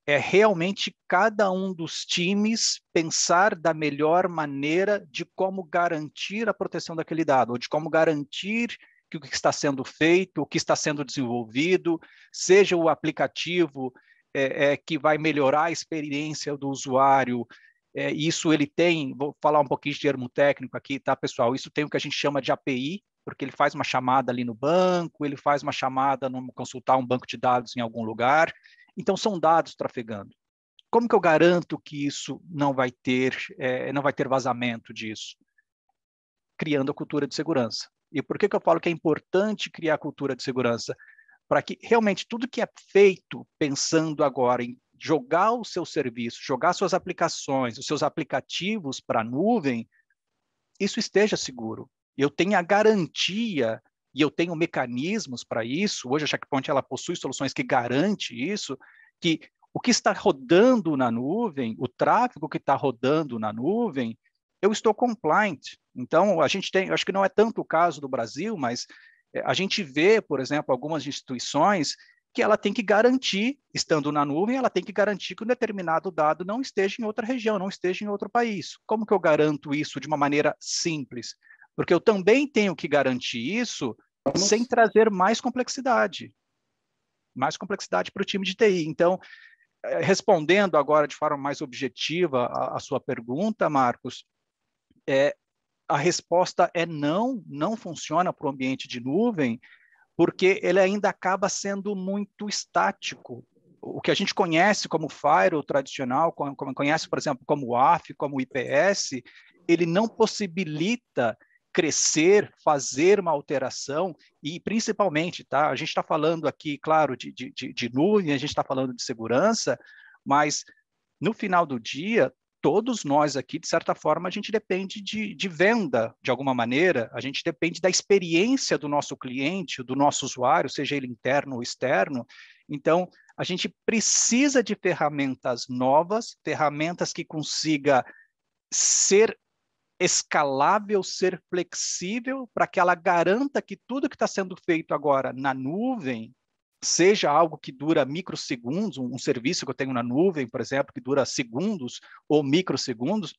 é realmente cada um dos times pensar da melhor maneira de como garantir a proteção daquele dado, ou de como garantir que o que está sendo feito, o que está sendo desenvolvido, seja o aplicativo que vai melhorar a experiência do usuário. Isso ele tem, vou falar um pouquinho de termo técnico aqui, tá, pessoal? Isso tem o que a gente chama de API, porque ele faz uma chamada ali no banco, ele faz uma chamada no consultar um banco de dados em algum lugar. Então, são dados trafegando. Como que eu garanto que isso não vai ter vazamento disso? Criando a cultura de segurança. E por que eu falo que é importante criar a cultura de segurança? Para que realmente tudo que é feito pensando agora em jogar o seu serviço, jogar suas aplicações, os seus aplicativos para a nuvem, isso esteja seguro. Eu tenho a garantia e eu tenho mecanismos para isso. Hoje a Checkpoint ela possui soluções que garantem isso, que o que está rodando na nuvem, o tráfego que está rodando na nuvem, eu estou compliant. Então, a gente tem, acho que não é tanto o caso do Brasil, mas a gente vê, por exemplo, algumas instituições que ela tem que garantir, estando na nuvem, ela tem que garantir que um determinado dado não esteja em outra região, não esteja em outro país. Como que eu garanto isso de uma maneira simples? Porque eu também tenho que garantir isso sem trazer mais complexidade para o time de TI. Então, respondendo agora de forma mais objetiva a sua pergunta, Marcos, a resposta é não, não funciona para o ambiente de nuvem, porque ele ainda acaba sendo muito estático. O que a gente conhece como firewall tradicional, como conhece, por exemplo, como o AF, como o IPS, ele não possibilita crescer, fazer uma alteração, e principalmente, tá? A gente está falando aqui, claro, de nuvem, a gente está falando de segurança, mas no final do dia, todos nós aqui, de certa forma, a gente depende de venda, de alguma maneira, a gente depende da experiência do nosso cliente, do nosso usuário, seja ele interno ou externo. Então, a gente precisa de ferramentas novas, ferramentas que consiga ser escalável, ser flexível, para que ela garanta que tudo que está sendo feito agora na nuvem seja algo que dura microsegundos, um serviço que eu tenho na nuvem, por exemplo, que dura segundos ou microsegundos,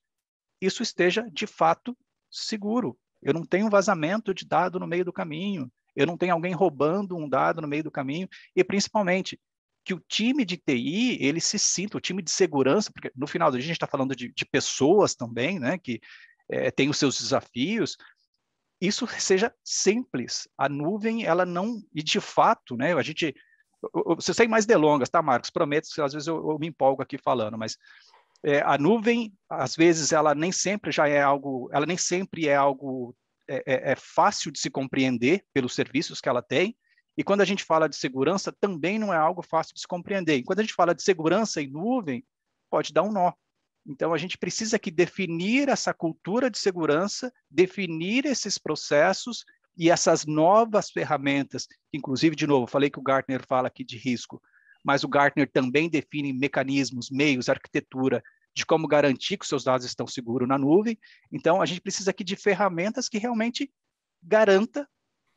isso esteja de fato seguro. Eu não tenho vazamento de dado no meio do caminho, eu não tenho alguém roubando um dado no meio do caminho, e principalmente que o time de TI, ele se sinta, o time de segurança, porque no final do dia a gente está falando de pessoas também, né, que tem os seus desafios, isso seja simples. A nuvem, ela não... E, de fato, né, a gente... Você sem mais delongas, tá, Marcos? Prometo que às vezes eu me empolgo aqui falando, mas a nuvem, às vezes, ela nem sempre é algo fácil de se compreender pelos serviços que ela tem, e quando a gente fala de segurança, também não é algo fácil de se compreender. E quando a gente fala de segurança em nuvem, pode dar um nó. Então, a gente precisa aqui definir essa cultura de segurança, definir esses processos e essas novas ferramentas. Inclusive, de novo, falei que o Gartner fala aqui de risco, mas o Gartner também define mecanismos, meios, arquitetura de como garantir que os seus dados estão seguros na nuvem. Então, a gente precisa aqui de ferramentas que realmente garanta,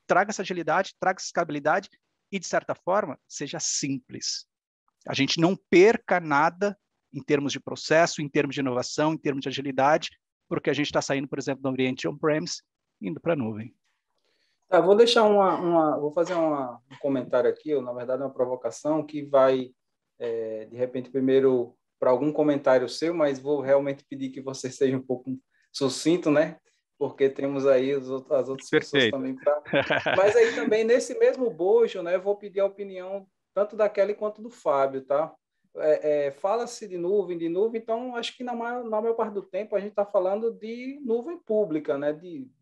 traga essa agilidade, traga essa escalabilidade e, de certa forma, seja simples. A gente não perca nada em termos de processo, em termos de inovação, em termos de agilidade, porque a gente está saindo, por exemplo, do ambiente on-premise, indo para a nuvem. Vou deixar vou fazer um comentário aqui, ou na verdade uma provocação, que vai, de repente, primeiro para algum comentário seu, mas vou realmente pedir que você seja um pouco sucinto, né? Porque temos aí as outras pessoas também para... Mas aí também, nesse mesmo bojo, né, eu vou pedir a opinião tanto da Kelly quanto do Fábio, tá? Fala-se de nuvem, então acho que na maior parte do tempo a gente está falando de nuvem pública, né?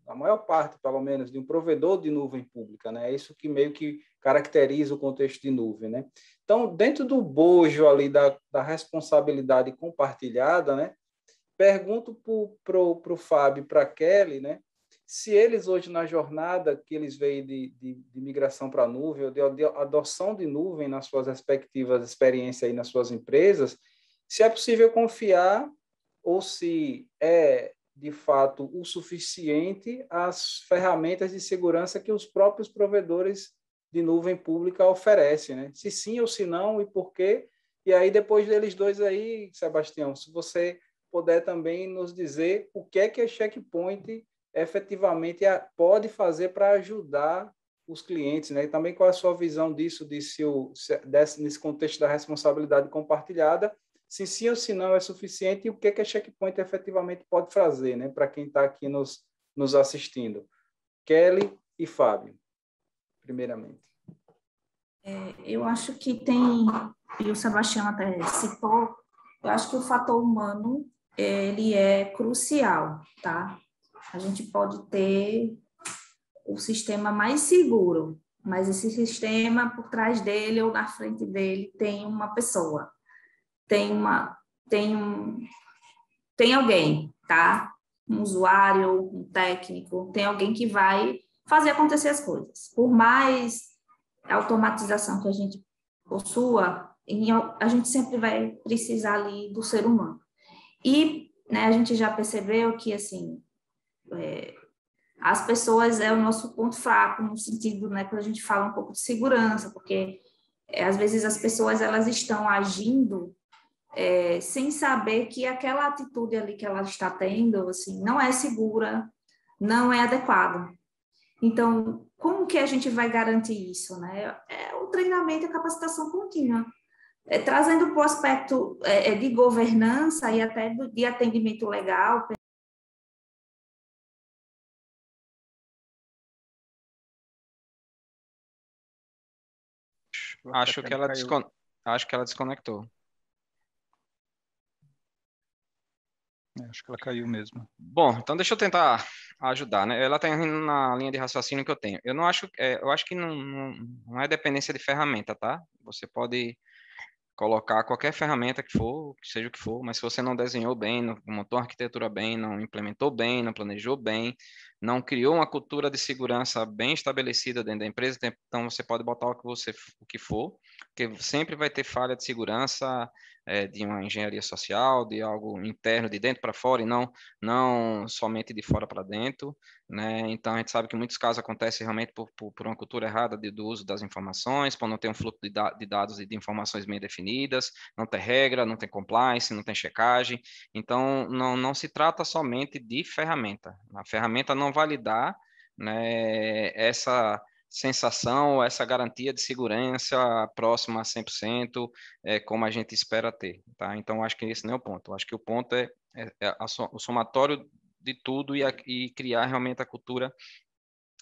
A maior parte, pelo menos, de um provedor de nuvem pública, né? É isso que meio que caracteriza o contexto de nuvem, né? Então, dentro do bojo ali da responsabilidade compartilhada, né? Pergunto para o Fábio e para a Kelly, né? Se eles hoje, na jornada que eles veem de migração para a nuvem, ou de adoção de nuvem nas suas respectivas experiências aí nas suas empresas, se é possível confiar ou se é, de fato, o suficiente as ferramentas de segurança que os próprios provedores de nuvem pública oferecem, né? Se sim ou se não, e por quê? E aí, depois deles dois aí, Sebastião, se você puder também nos dizer o que é que a Checkpoint efetivamente pode fazer para ajudar os clientes, né? E também qual é a sua visão disso, nesse contexto da responsabilidade compartilhada, se sim ou se não é suficiente e o que a Checkpoint efetivamente pode fazer, né? Para quem está aqui nos assistindo. Kelly e Fábio, primeiramente. Eu acho que tem, e o Sebastião até citou, eu acho que o fator humano, ele é crucial, tá? A gente pode ter o sistema mais seguro, mas esse sistema, por trás dele ou na frente dele, tem uma pessoa, tem alguém, tá? Um usuário, um técnico, tem alguém que vai fazer acontecer as coisas. Por mais automatização que a gente possua, a gente sempre vai precisar ali do ser humano. E, né, a gente já percebeu que, assim, as pessoas é o nosso ponto fraco, no sentido, né, quando a gente fala um pouco de segurança, porque às vezes as pessoas elas estão agindo sem saber que aquela atitude ali que ela está tendo, assim, não é segura, não é adequada. Então, como que a gente vai garantir isso, né? É o treinamento e a capacitação contínua, Trazendo para o aspecto de governança e até de atendimento legal. Acho que ela desconectou. Acho que ela caiu mesmo. Bom, então deixa eu tentar ajudar, né? Ela está indo na linha de raciocínio que eu tenho. Eu não acho, eu acho que não é dependência de ferramenta, tá? Você pode colocar qualquer ferramenta que for, que seja o que for, mas se você não desenhou bem, não montou a arquitetura bem, não implementou bem, não planejou bem, não criou uma cultura de segurança bem estabelecida dentro da empresa, então você pode botar o que for, porque sempre vai ter falha de segurança, de uma engenharia social, de algo interno, de dentro para fora, e não somente de fora para dentro, né? Então a gente sabe que muitos casos acontecem realmente por uma cultura errada do uso das informações, por não ter um fluxo de dados e de informações bem definidas, não tem regra, não tem compliance, não tem checagem. Então não se trata somente de ferramenta. A ferramenta não vai lhe dar, né, essa sensação, essa garantia de segurança próxima a 100%, como a gente espera ter, tá? Então acho que esse não é o ponto. Acho que o ponto é o somatório de tudo e criar realmente a cultura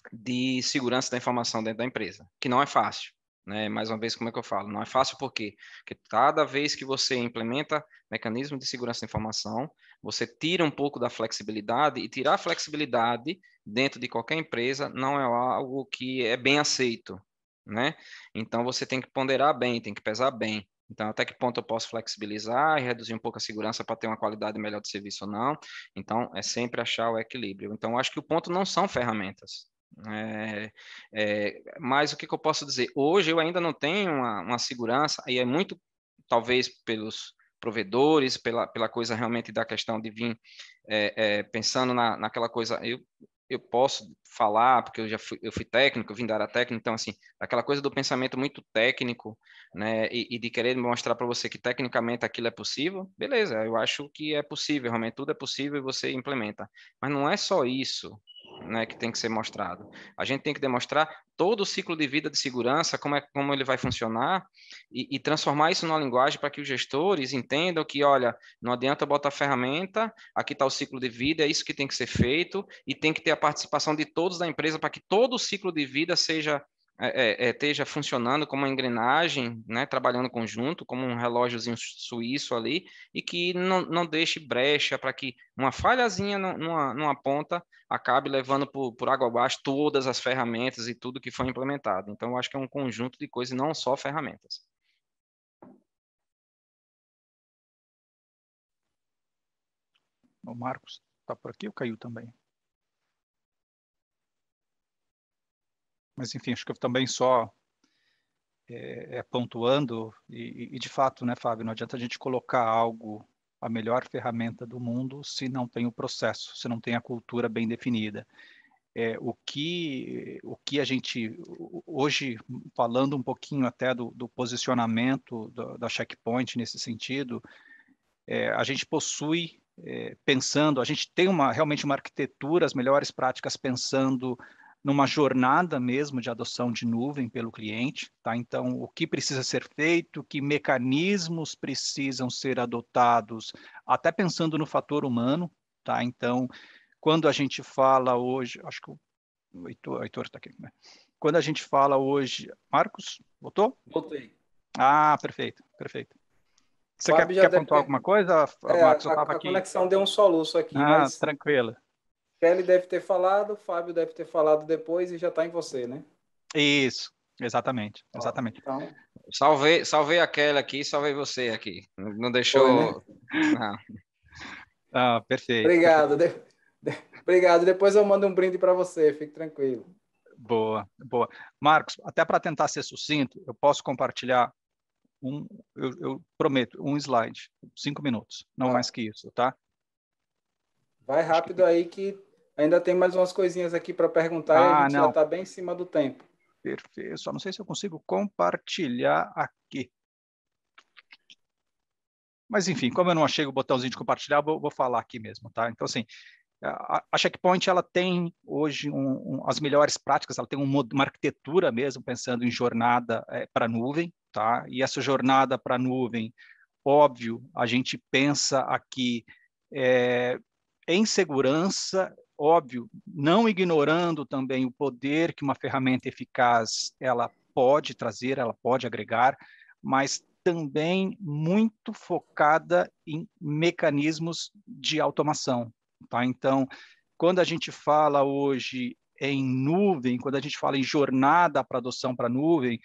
de segurança da informação dentro da empresa, que não é fácil, né? Mais uma vez, como é que eu falo? Não é fácil por quê? Porque cada vez que você implementa mecanismo de segurança da informação, você tira um pouco da flexibilidade, e tirar a flexibilidade dentro de qualquer empresa não é algo que é bem aceito, né? Então você tem que ponderar bem, tem que pesar bem. Então, até que ponto eu posso flexibilizar e reduzir um pouco a segurança para ter uma qualidade melhor de serviço ou não? Então, é sempre achar o equilíbrio. Então, acho que o ponto não são ferramentas. Mas o que eu posso dizer? Hoje eu ainda não tenho uma segurança, e é muito, talvez, pelos provedores, pela coisa realmente da questão de vir pensando naquela coisa. Eu posso falar, porque eu fui técnico, eu vim da área técnica, então, assim, aquela coisa do pensamento muito técnico, né, e de querer mostrar para você que tecnicamente aquilo é possível, beleza, eu acho que é possível, realmente tudo é possível e você implementa. Mas não é só isso, né, que tem que ser mostrado. A gente tem que demonstrar todo o ciclo de vida de segurança, como ele vai funcionar, e transformar isso numa linguagem para que os gestores entendam que, olha, não adianta botar ferramenta, aqui está o ciclo de vida, é isso que tem que ser feito, e tem que ter a participação de todos da empresa para que todo o ciclo de vida esteja funcionando como uma engrenagem, né, trabalhando conjunto, como um relógiozinho suíço ali, e que não deixe brecha para que uma falhazinha numa ponta acabe levando por água abaixo todas as ferramentas e tudo que foi implementado. Então, eu acho que é um conjunto de coisas, não só ferramentas. O Marcos está por aqui ou caiu também? Mas, enfim, acho que eu também só pontuando, e de fato, né, Fábio, não adianta a gente colocar algo, a melhor ferramenta do mundo, se não tem o processo, se não tem a cultura bem definida. O que a gente, hoje, falando um pouquinho até do posicionamento da Checkpoint nesse sentido, a gente possui, pensando, a gente tem realmente uma arquitetura, as melhores práticas pensando numa jornada mesmo de adoção de nuvem pelo cliente, tá? Então, o que precisa ser feito, que mecanismos precisam ser adotados, até pensando no fator humano, tá? Então, quando a gente fala hoje, acho que o Heitor está aqui, né? Quando a gente fala hoje, Marcos, voltou? Voltei. Ah, perfeito, perfeito. Você Fábio já quer deve pontuar ter... alguma coisa, Marcos? Eu estava a aqui. conexão deu um soluço aqui, Ah, mas tranquilo. Kelly deve ter falado, Fábio deve ter falado depois e já está em você, né? Isso, exatamente, exatamente. Então, Salvei a Kelly aqui, salvei você aqui. Não foi, né? deixou... Não. Ah, perfeito. Obrigado. Obrigado. Depois eu mando um brinde para você, fique tranquilo. Boa, boa. Marcos, até para tentar ser sucinto, eu posso compartilhar eu prometo, um slide, 5 minutos, não mais que isso, tá? Vai rápido aí que ainda tem mais umas coisinhas aqui para perguntar e a gente já Não, está bem em cima do tempo. perfeito. Só não sei se eu consigo compartilhar aqui. Mas, enfim, como eu não achei o botãozinho de compartilhar, vou falar aqui mesmo, tá? Então, assim, A Checkpoint ela tem hoje as melhores práticas, ela tem uma arquitetura mesmo, pensando em jornada para a nuvem, tá? E essa jornada para a nuvem, óbvio, a gente pensa aqui em segurança, óbvio, não ignorando também o poder que uma ferramenta eficaz ela pode trazer, ela pode agregar, mas também muito focada em mecanismos de automação, tá? Então, quando a gente fala hoje em nuvem, quando a gente fala em jornada para adoção para nuvem,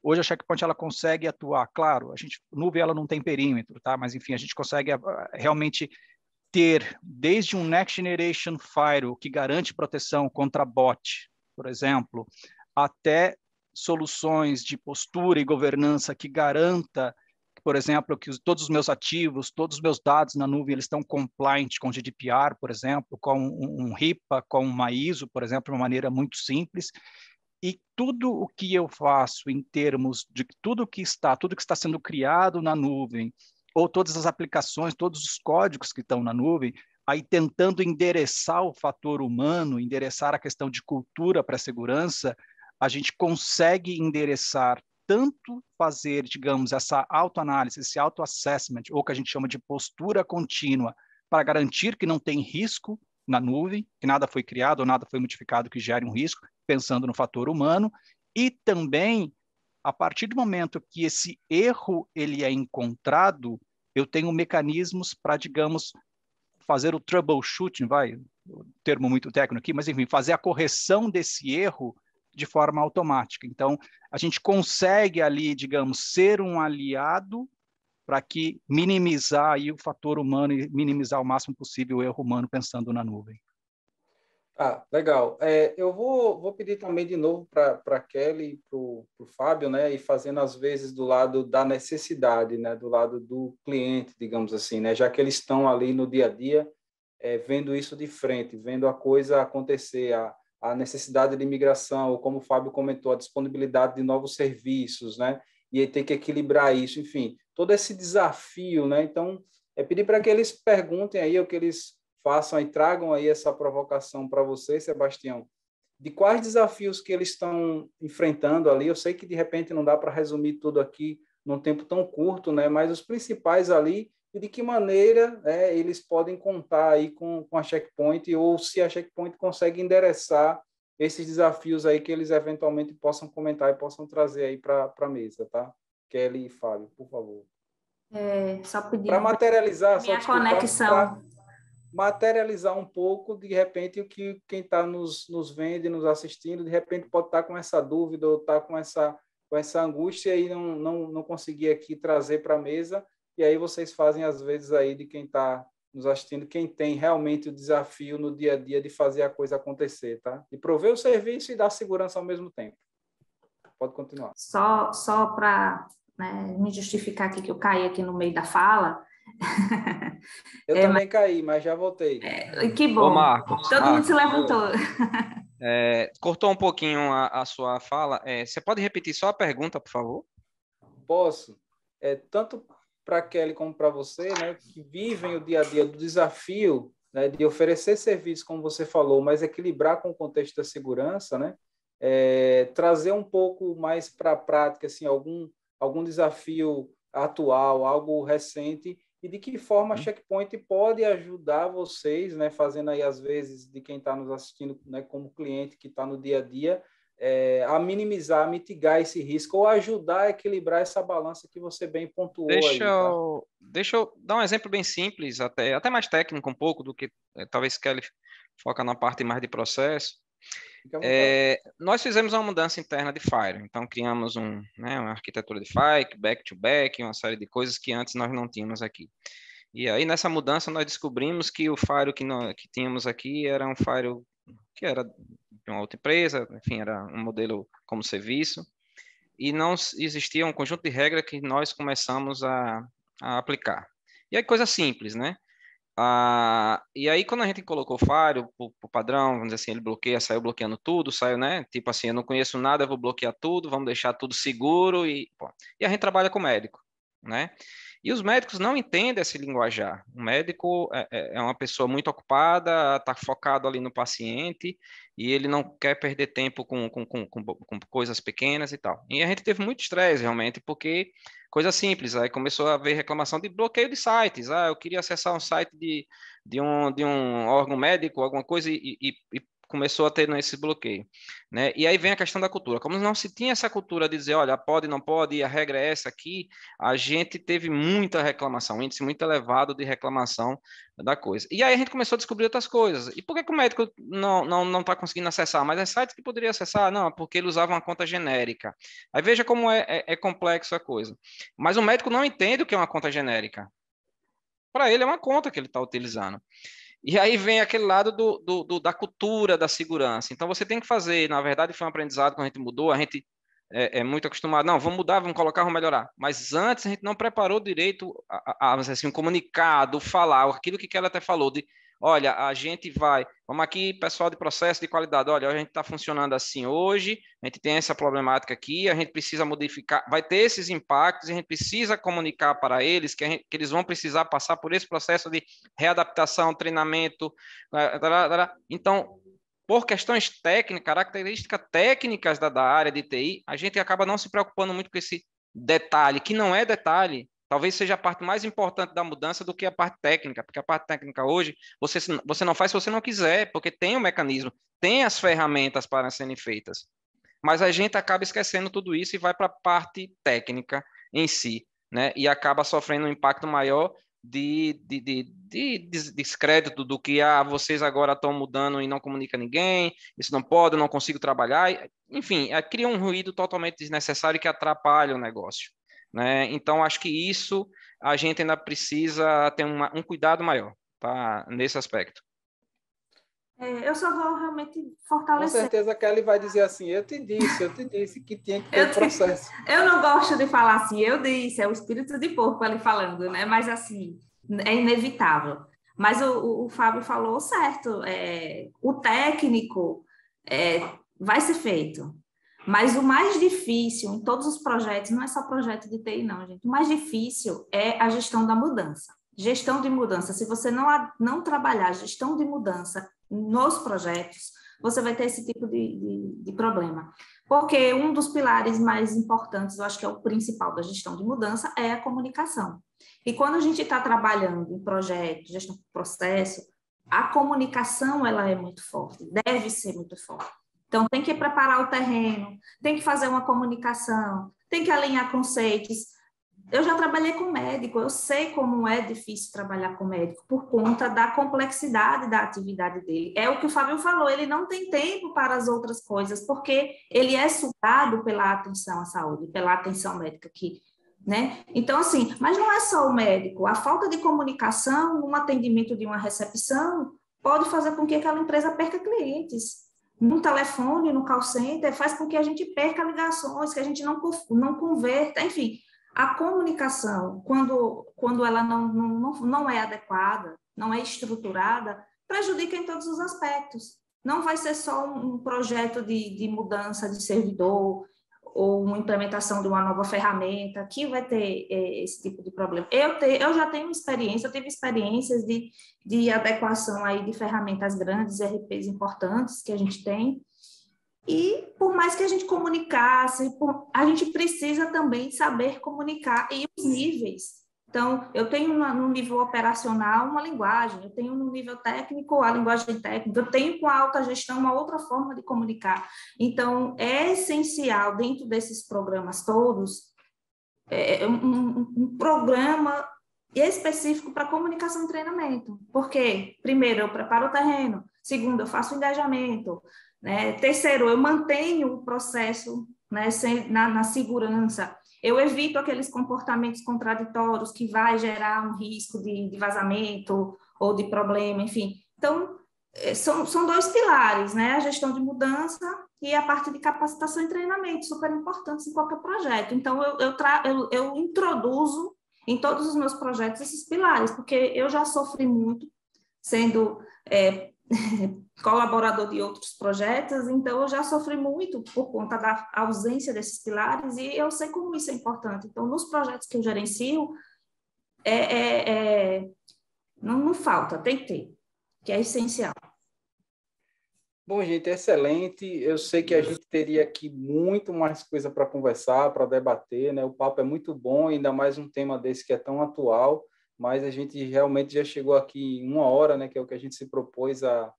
hoje a Checkpoint ela consegue atuar, claro, nuvem ela não tem perímetro, tá? Mas enfim, a gente consegue realmente ter desde um Next Generation Firewall que garante proteção contra bot, por exemplo, até soluções de postura e governança que garanta, por exemplo, que todos os meus ativos, todos os meus dados na nuvem, eles estão compliant com GDPR, por exemplo, com um HIPAA, com uma ISO, por exemplo, de uma maneira muito simples. E tudo o que eu faço em termos de tudo que está sendo criado na nuvem, ou todas as aplicações, todos os códigos que estão na nuvem, aí tentando endereçar o fator humano, endereçar a questão de cultura para a segurança, a gente consegue endereçar tanto fazer, digamos, essa autoanálise, esse autoassessment, ou que a gente chama de postura contínua, para garantir que não tem risco na nuvem, que nada foi criado ou nada foi modificado que gere um risco, pensando no fator humano, e também, a partir do momento que esse erro ele é encontrado, eu tenho mecanismos para, digamos, fazer o troubleshooting, termo muito técnico aqui, mas enfim, fazer a correção desse erro de forma automática. Então, a gente consegue ali, digamos, ser um aliado para que minimizar aí o fator humano e minimizar o máximo possível o erro humano pensando na nuvem. Ah, legal. Eu vou pedir também de novo para a Kelly e para o Fábio, né, e fazendo às vezes do lado da necessidade, né, do lado do cliente, digamos assim, né, já que eles estão ali no dia a dia, vendo isso de frente, vendo a coisa acontecer, a necessidade de migração, ou como o Fábio comentou, a disponibilidade de novos serviços, né, e aí tem que equilibrar isso, enfim, todo esse desafio, né, então, pedir para que eles perguntem aí, ou que eles façam e tragam aí essa provocação para você, Sebastião, de quais desafios que eles estão enfrentando ali. Eu sei que, de repente, não dá para resumir tudo aqui num tempo tão curto, né? Mas os principais ali e de que maneira eles podem contar aí com a Checkpoint, ou se a Checkpoint consegue endereçar esses desafios aí que eles eventualmente possam comentar e possam trazer aí para a mesa, tá? Kelly e Fábio, por favor. Só pedindo para materializar, minha conexão. Materializar um pouco, de repente, o que quem está nos vendo, nos assistindo, de repente pode estar com essa dúvida ou estar com essa angústia e não conseguir aqui trazer para a mesa, e aí vocês fazem, às vezes, aí de quem está nos assistindo, quem tem realmente o desafio no dia a dia de fazer a coisa acontecer, tá? De prover o serviço e dar segurança ao mesmo tempo. Pode continuar. Só para me justificar aqui que eu caí aqui no meio da fala. Eu também caí, mas já voltei. Que bom. Ô, Marcos, Todo mundo se levantou. Cortou um pouquinho a sua fala. Você pode repetir só a pergunta, por favor? Posso. Tanto para a Kelly como para você, né, que vivem o dia a dia do desafio, né, de oferecer serviço, como você falou, mas equilibrar com o contexto da segurança, né, trazer um pouco mais para a prática, assim, algum desafio atual, algo recente, e de que forma a Checkpoint pode ajudar vocês, né, fazendo aí, às vezes, de quem está nos assistindo, né, como cliente que está no dia a dia, a minimizar, a mitigar esse risco, ou ajudar a equilibrar essa balança que você bem pontuou aí. Tá? Deixa eu dar um exemplo bem simples, até mais técnico um pouco, do que talvez Kelly foca na parte mais de processo. Nós fizemos uma mudança interna de Fire, então criamos uma arquitetura de Fire, back-to-back, uma série de coisas que antes nós não tínhamos aqui. E aí, nessa mudança, nós descobrimos que o Fire que tínhamos aqui era um Fire que era de uma outra empresa, enfim, era um modelo como serviço, e não existia um conjunto de regras que nós começamos a aplicar. E aí, coisa simples, né? E aí, quando a gente colocou o Fire, o padrão, vamos dizer assim, ele bloqueia, saiu bloqueando tudo, saiu, né? Tipo assim, eu não conheço nada, eu vou bloquear tudo, vamos deixar tudo seguro e a gente trabalha com médico. né? E os médicos não entendem esse linguajar. O médico é uma pessoa muito ocupada, está focado ali no paciente, e ele não quer perder tempo com coisas pequenas e tal. E a gente teve muito estresse, realmente, porque coisa simples, aí começou a haver reclamação de bloqueio de sites. Eu queria acessar um site de um órgão médico, alguma coisa, e começou a ter esse bloqueio, né? E aí vem a questão da cultura. Como não se tinha essa cultura de dizer, olha, pode, não pode, a regra é essa aqui, a gente teve muita reclamação, um índice muito elevado de reclamação da coisa. E aí a gente começou a descobrir outras coisas. E por que o médico não está conseguindo acessar? Mas é sites que poderia acessar? Não, porque ele usava uma conta genérica. Aí veja como é complexo a coisa. Mas o médico não entende o que é uma conta genérica. Para ele é uma conta que ele está utilizando. E aí vem aquele lado da cultura da segurança. Então, você tem que fazer, na verdade, foi um aprendizado quando a gente mudou, a gente é muito acostumado, não, vamos mudar, vamos colocar, vamos melhorar. Mas antes a gente não preparou direito assim, um comunicado, falar, aquilo que ela até falou, de, olha, a gente vai, vamos aqui, pessoal de processo de qualidade, olha, a gente está funcionando assim hoje, a gente tem essa problemática aqui, a gente precisa modificar, vai ter esses impactos, a gente precisa comunicar para eles que eles vão precisar passar por esse processo de readaptação, treinamento, então, por questões técnicas, características técnicas da área de TI, a gente acaba não se preocupando muito com esse detalhe, que não é detalhe, talvez seja a parte mais importante da mudança do que a parte técnica, porque a parte técnica hoje, você não faz se você não quiser, porque tem o mecanismo, tem as ferramentas para serem feitas. Mas a gente acaba esquecendo tudo isso e vai para a parte técnica em si, né? E acaba sofrendo um impacto maior de descrédito do que vocês agora estão mudando e não comunica ninguém, isso não pode, eu não consigo trabalhar, enfim, cria um ruído totalmente desnecessário que atrapalha o negócio, né? Então, acho que isso a gente ainda precisa ter um cuidado maior, tá? Nesse aspecto. Eu só vou realmente fortalecer. Com certeza a Kelly vai dizer assim, eu te disse que tinha que ter processo. Eu não gosto de falar assim, eu disse, é o espírito de porco ali falando, né? Mas assim, é inevitável. Mas o Fábio falou certo, o técnico vai ser feito. Mas o mais difícil em todos os projetos, não é só projeto de TI, não, gente. O mais difícil é a gestão da mudança. Gestão de mudança. Se você não trabalhar gestão de mudança nos projetos, você vai ter esse tipo de problema. Porque um dos pilares mais importantes, eu acho que é o principal da gestão de mudança, é a comunicação. E quando a gente está trabalhando em projeto, gestão de processo, a comunicação ela é muito forte, deve ser muito forte. Então, tem que preparar o terreno, tem que fazer uma comunicação, tem que alinhar conceitos. Eu já trabalhei com médico, eu sei como é difícil trabalhar com médico por conta da complexidade da atividade dele. É o que o Fábio falou, ele não tem tempo para as outras coisas, porque ele é sugado pela atenção à saúde, pela atenção médica aqui, né? Então, assim, mas não é só o médico, a falta de comunicação no atendimento de uma recepção pode fazer com que aquela empresa perca clientes. No telefone, no call center, faz com que a gente perca ligações, que a gente não converta, enfim. A comunicação, quando ela não é adequada, não é estruturada, prejudica em todos os aspectos. Não vai ser só um projeto de mudança de servidor ou uma implementação de uma nova ferramenta que vai ter esse tipo de problema. Eu já tenho experiência, eu tive experiências de adequação aí de ferramentas grandes, ERPs importantes que a gente tem. E por mais que a gente comunicasse, a gente precisa também saber comunicar em os níveis. Então, eu tenho no nível operacional uma linguagem, eu tenho no nível técnico a linguagem técnica, eu tenho com a alta gestão uma outra forma de comunicar. Então, é essencial, dentro desses programas todos, um programa específico para comunicação e treinamento. Porque, primeiro, eu preparo o terreno, segundo, eu faço o engajamento, né? Terceiro, eu mantenho o processo, né, na segurança, eu evito aqueles comportamentos contraditórios que vai gerar um risco de vazamento ou de problema, enfim. Então, são dois pilares, né? A gestão de mudança e a parte de capacitação e treinamento, super importantes em qualquer projeto. Então, eu introduzo em todos os meus projetos esses pilares, porque eu já sofri muito sendo colaborador de outros projetos, então eu já sofri muito por conta da ausência desses pilares e eu sei como isso é importante. Então, nos projetos que eu gerencio, não falta, tem que ter, que é essencial. Bom, gente, excelente. Eu sei que a gente teria aqui muito mais coisa para conversar, para debater, né? O papo é muito bom, ainda mais um tema desse que é tão atual, mas a gente realmente já chegou aqui em 1 hora, né? Que é o que a gente se propôs a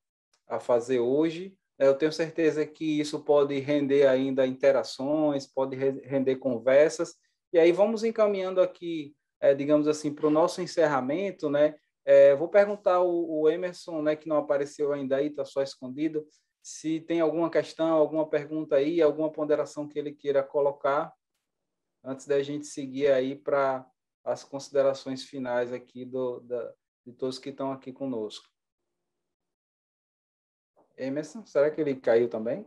fazer hoje. Eu tenho certeza que isso pode render ainda interações, pode render conversas, e aí vamos encaminhando aqui, digamos assim, para o nosso encerramento, né? Vou perguntar o Emerson, né, que não apareceu ainda aí, está só escondido, se tem alguma questão, alguma pergunta aí, alguma ponderação que ele queira colocar, antes da gente seguir aí para as considerações finais aqui de todos que estão aqui conosco. Emerson, será que ele caiu também?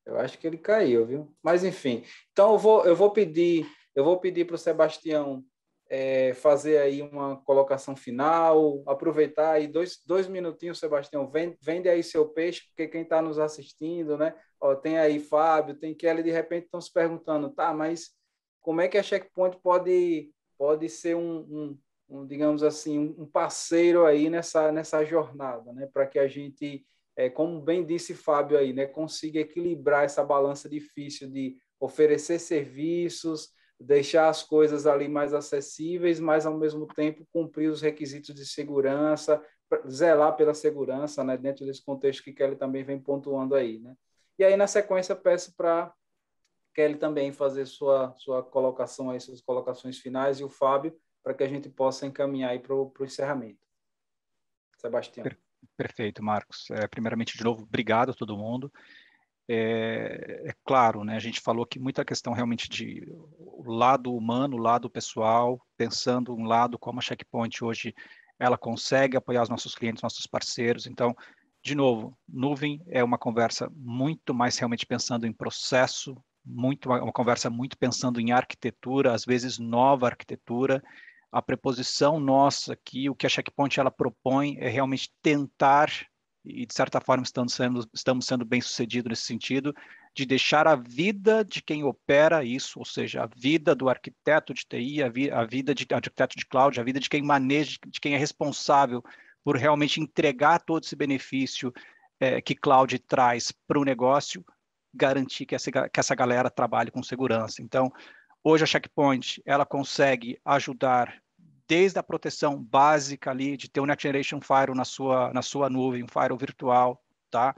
Eu acho que ele caiu, viu? Mas, enfim. Então, eu vou pedir para o Sebastião fazer aí uma colocação final, aproveitar aí dois minutinhos, Sebastião, vende aí seu peixe, porque quem está nos assistindo, né? Ó, tem aí Fábio, tem Kelly, de repente estão se perguntando, tá, mas como é que a Checkpoint pode ser digamos assim, um parceiro aí nessa jornada, né? Para que a gente, como bem disse Fábio aí, né, consiga equilibrar essa balança difícil de oferecer serviços, deixar as coisas ali mais acessíveis, mas ao mesmo tempo cumprir os requisitos de segurança, zelar pela segurança, né, dentro desse contexto que Kelly também vem pontuando aí, né? E aí, na sequência, peço para Kelly também fazer sua colocação aí, suas colocações finais, e o Fábio, para que a gente possa encaminhar aí para o encerramento. Sebastião. Perfeito, Marcos. Primeiramente, de novo, obrigado a todo mundo. Claro, né, a gente falou que muita questão realmente de o lado humano, o lado pessoal, pensando um lado como a Checkpoint hoje, ela consegue apoiar os nossos clientes, nossos parceiros. Então, de novo, nuvem é uma conversa muito mais realmente pensando em processo, uma conversa muito pensando em arquitetura, às vezes nova arquitetura. A preposição nossa aqui, o que a Checkpoint ela propõe é realmente tentar, e de certa forma estamos sendo bem-sucedidos nesse sentido, de deixar a vida de quem opera isso, ou seja, a vida do arquiteto de TI, a vida de arquiteto de cloud, a vida de quem maneja, de quem é responsável por realmente entregar todo esse benefício que cloud traz para o negócio, garantir que essa galera trabalhe com segurança. Então, hoje a Checkpoint ela consegue ajudar desde a proteção básica ali de ter um Next Generation Firewall na sua nuvem, um firewall virtual, tá?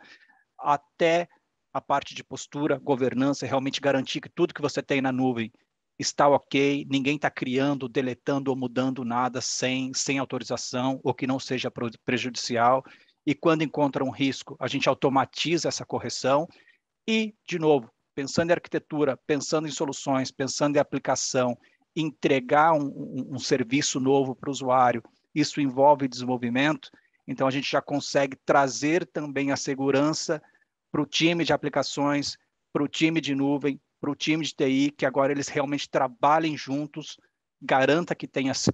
Até a parte de postura, governança, realmente garantir que tudo que você tem na nuvem está ok, ninguém está criando, deletando ou mudando nada sem autorização ou que não seja prejudicial. E quando encontra um risco, a gente automatiza essa correção. E, de novo, pensando em arquitetura, pensando em soluções, pensando em aplicação, entregar um serviço novo para o usuário, isso envolve desenvolvimento, então a gente já consegue trazer também a segurança para o time de aplicações, para o time de nuvem, para o time de TI, que agora eles realmente trabalhem juntos, garanta que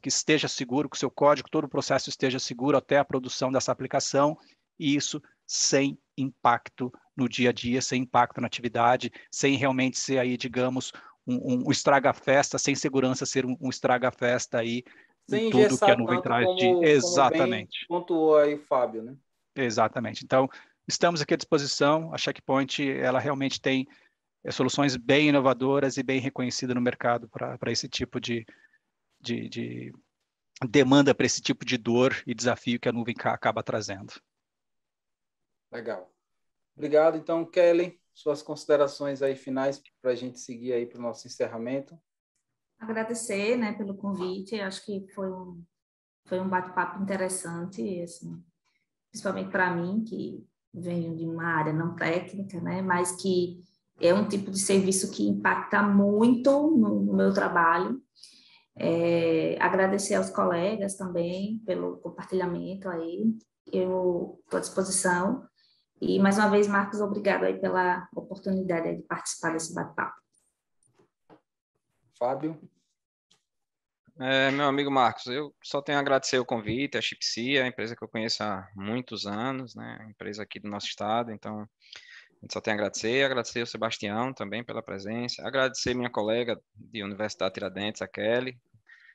esteja seguro, que o seu código, todo o processo esteja seguro até a produção dessa aplicação, e isso sem impacto no dia a dia, sem impacto na atividade, sem realmente ser aí, digamos, um estraga-festa, sem segurança ser um estraga-festa aí, Sem em tudo que a engessar nuvem tanto traz de... como bem Exatamente. pontuou aí o Fábio, né? Exatamente. Então, estamos aqui à disposição. A Checkpoint, ela realmente tem soluções bem inovadoras e bem reconhecidas no mercado para esse tipo de demanda, para esse tipo de dor e desafio que a nuvem acaba trazendo. Legal. Obrigado. Então, Kelly, suas considerações aí finais para a gente seguir aí para o nosso encerramento. Agradecer, né, pelo convite. Acho que foi um bate-papo interessante, assim, principalmente para mim, que venho de uma área não técnica, né, mas que é um tipo de serviço que impacta muito no meu trabalho. Agradecer aos colegas também pelo compartilhamento aí. Eu estou à disposição. E, mais uma vez, Marcos, obrigado aí pela oportunidade aí de participar desse bate-papo. Fábio? Meu amigo Marcos, eu só tenho a agradecer o convite, a Chipsia, a empresa que eu conheço há muitos anos, né? A empresa aqui do nosso estado, então a gente só tem a agradecer o Sebastião também pela presença, agradecer minha colega de Universidade Tiradentes, a Kelly,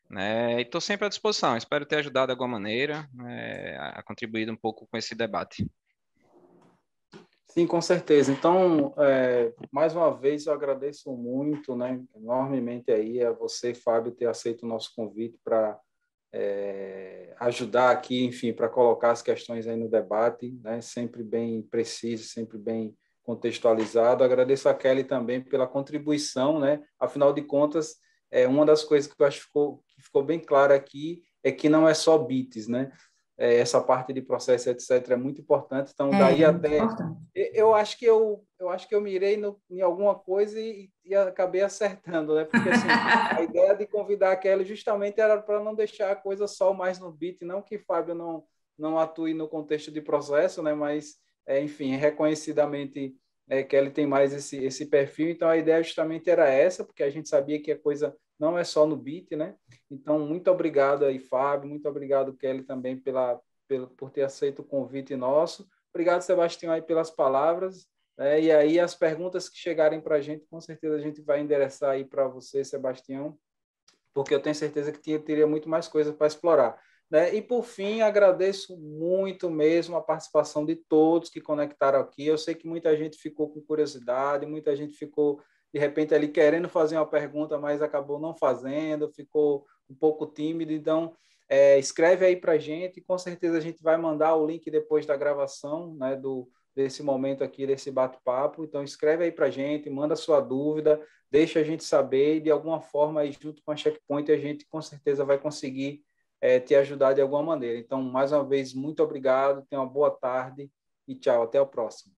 né? E estou sempre à disposição, espero ter ajudado de alguma maneira, né, a contribuir um pouco com esse debate. Sim, com certeza. Então, mais uma vez, eu agradeço muito, né, enormemente aí a você, Fábio, ter aceito o nosso convite para ajudar aqui, enfim, para colocar as questões aí no debate, né, sempre bem preciso, sempre bem contextualizado. Agradeço a Kelly também pela contribuição, né, afinal de contas, uma das coisas que eu acho que ficou bem clara aqui é que não é só bits, né, essa parte de processo, etc., é muito importante. Então, daí Muito até importante. eu acho que eu mirei em alguma coisa e acabei acertando, né? Porque assim, a ideia de convidar a Kelly justamente era para não deixar a coisa só mais no beat, não que Fábio não atue no contexto de processo, né? Mas enfim, reconhecidamente Kelly tem mais esse perfil. Então a ideia justamente era essa, porque a gente sabia que a coisa não é só no beat, né? Então, muito obrigado aí, Fábio, muito obrigado, Kelly, também por ter aceito o convite nosso. Obrigado, Sebastião, aí pelas palavras. E aí, as perguntas que chegarem para a gente, com certeza a gente vai endereçar aí para você, Sebastião, porque eu tenho certeza que teria muito mais coisa para explorar. Né? E, por fim, agradeço muito mesmo a participação de todos que conectaram aqui. Eu sei que muita gente ficou com curiosidade, muita gente ficou, de repente, ali querendo fazer uma pergunta, mas acabou não fazendo, ficou um pouco tímido. Então, escreve aí para a gente, e com certeza a gente vai mandar o link depois da gravação, né, desse momento aqui, desse bate-papo. Então, escreve aí para a gente, manda sua dúvida, deixa a gente saber, e de alguma forma, aí, junto com a Checkpoint, a gente com certeza vai conseguir te ajudar de alguma maneira. Então, mais uma vez, muito obrigado, tenha uma boa tarde e tchau, até o próximo.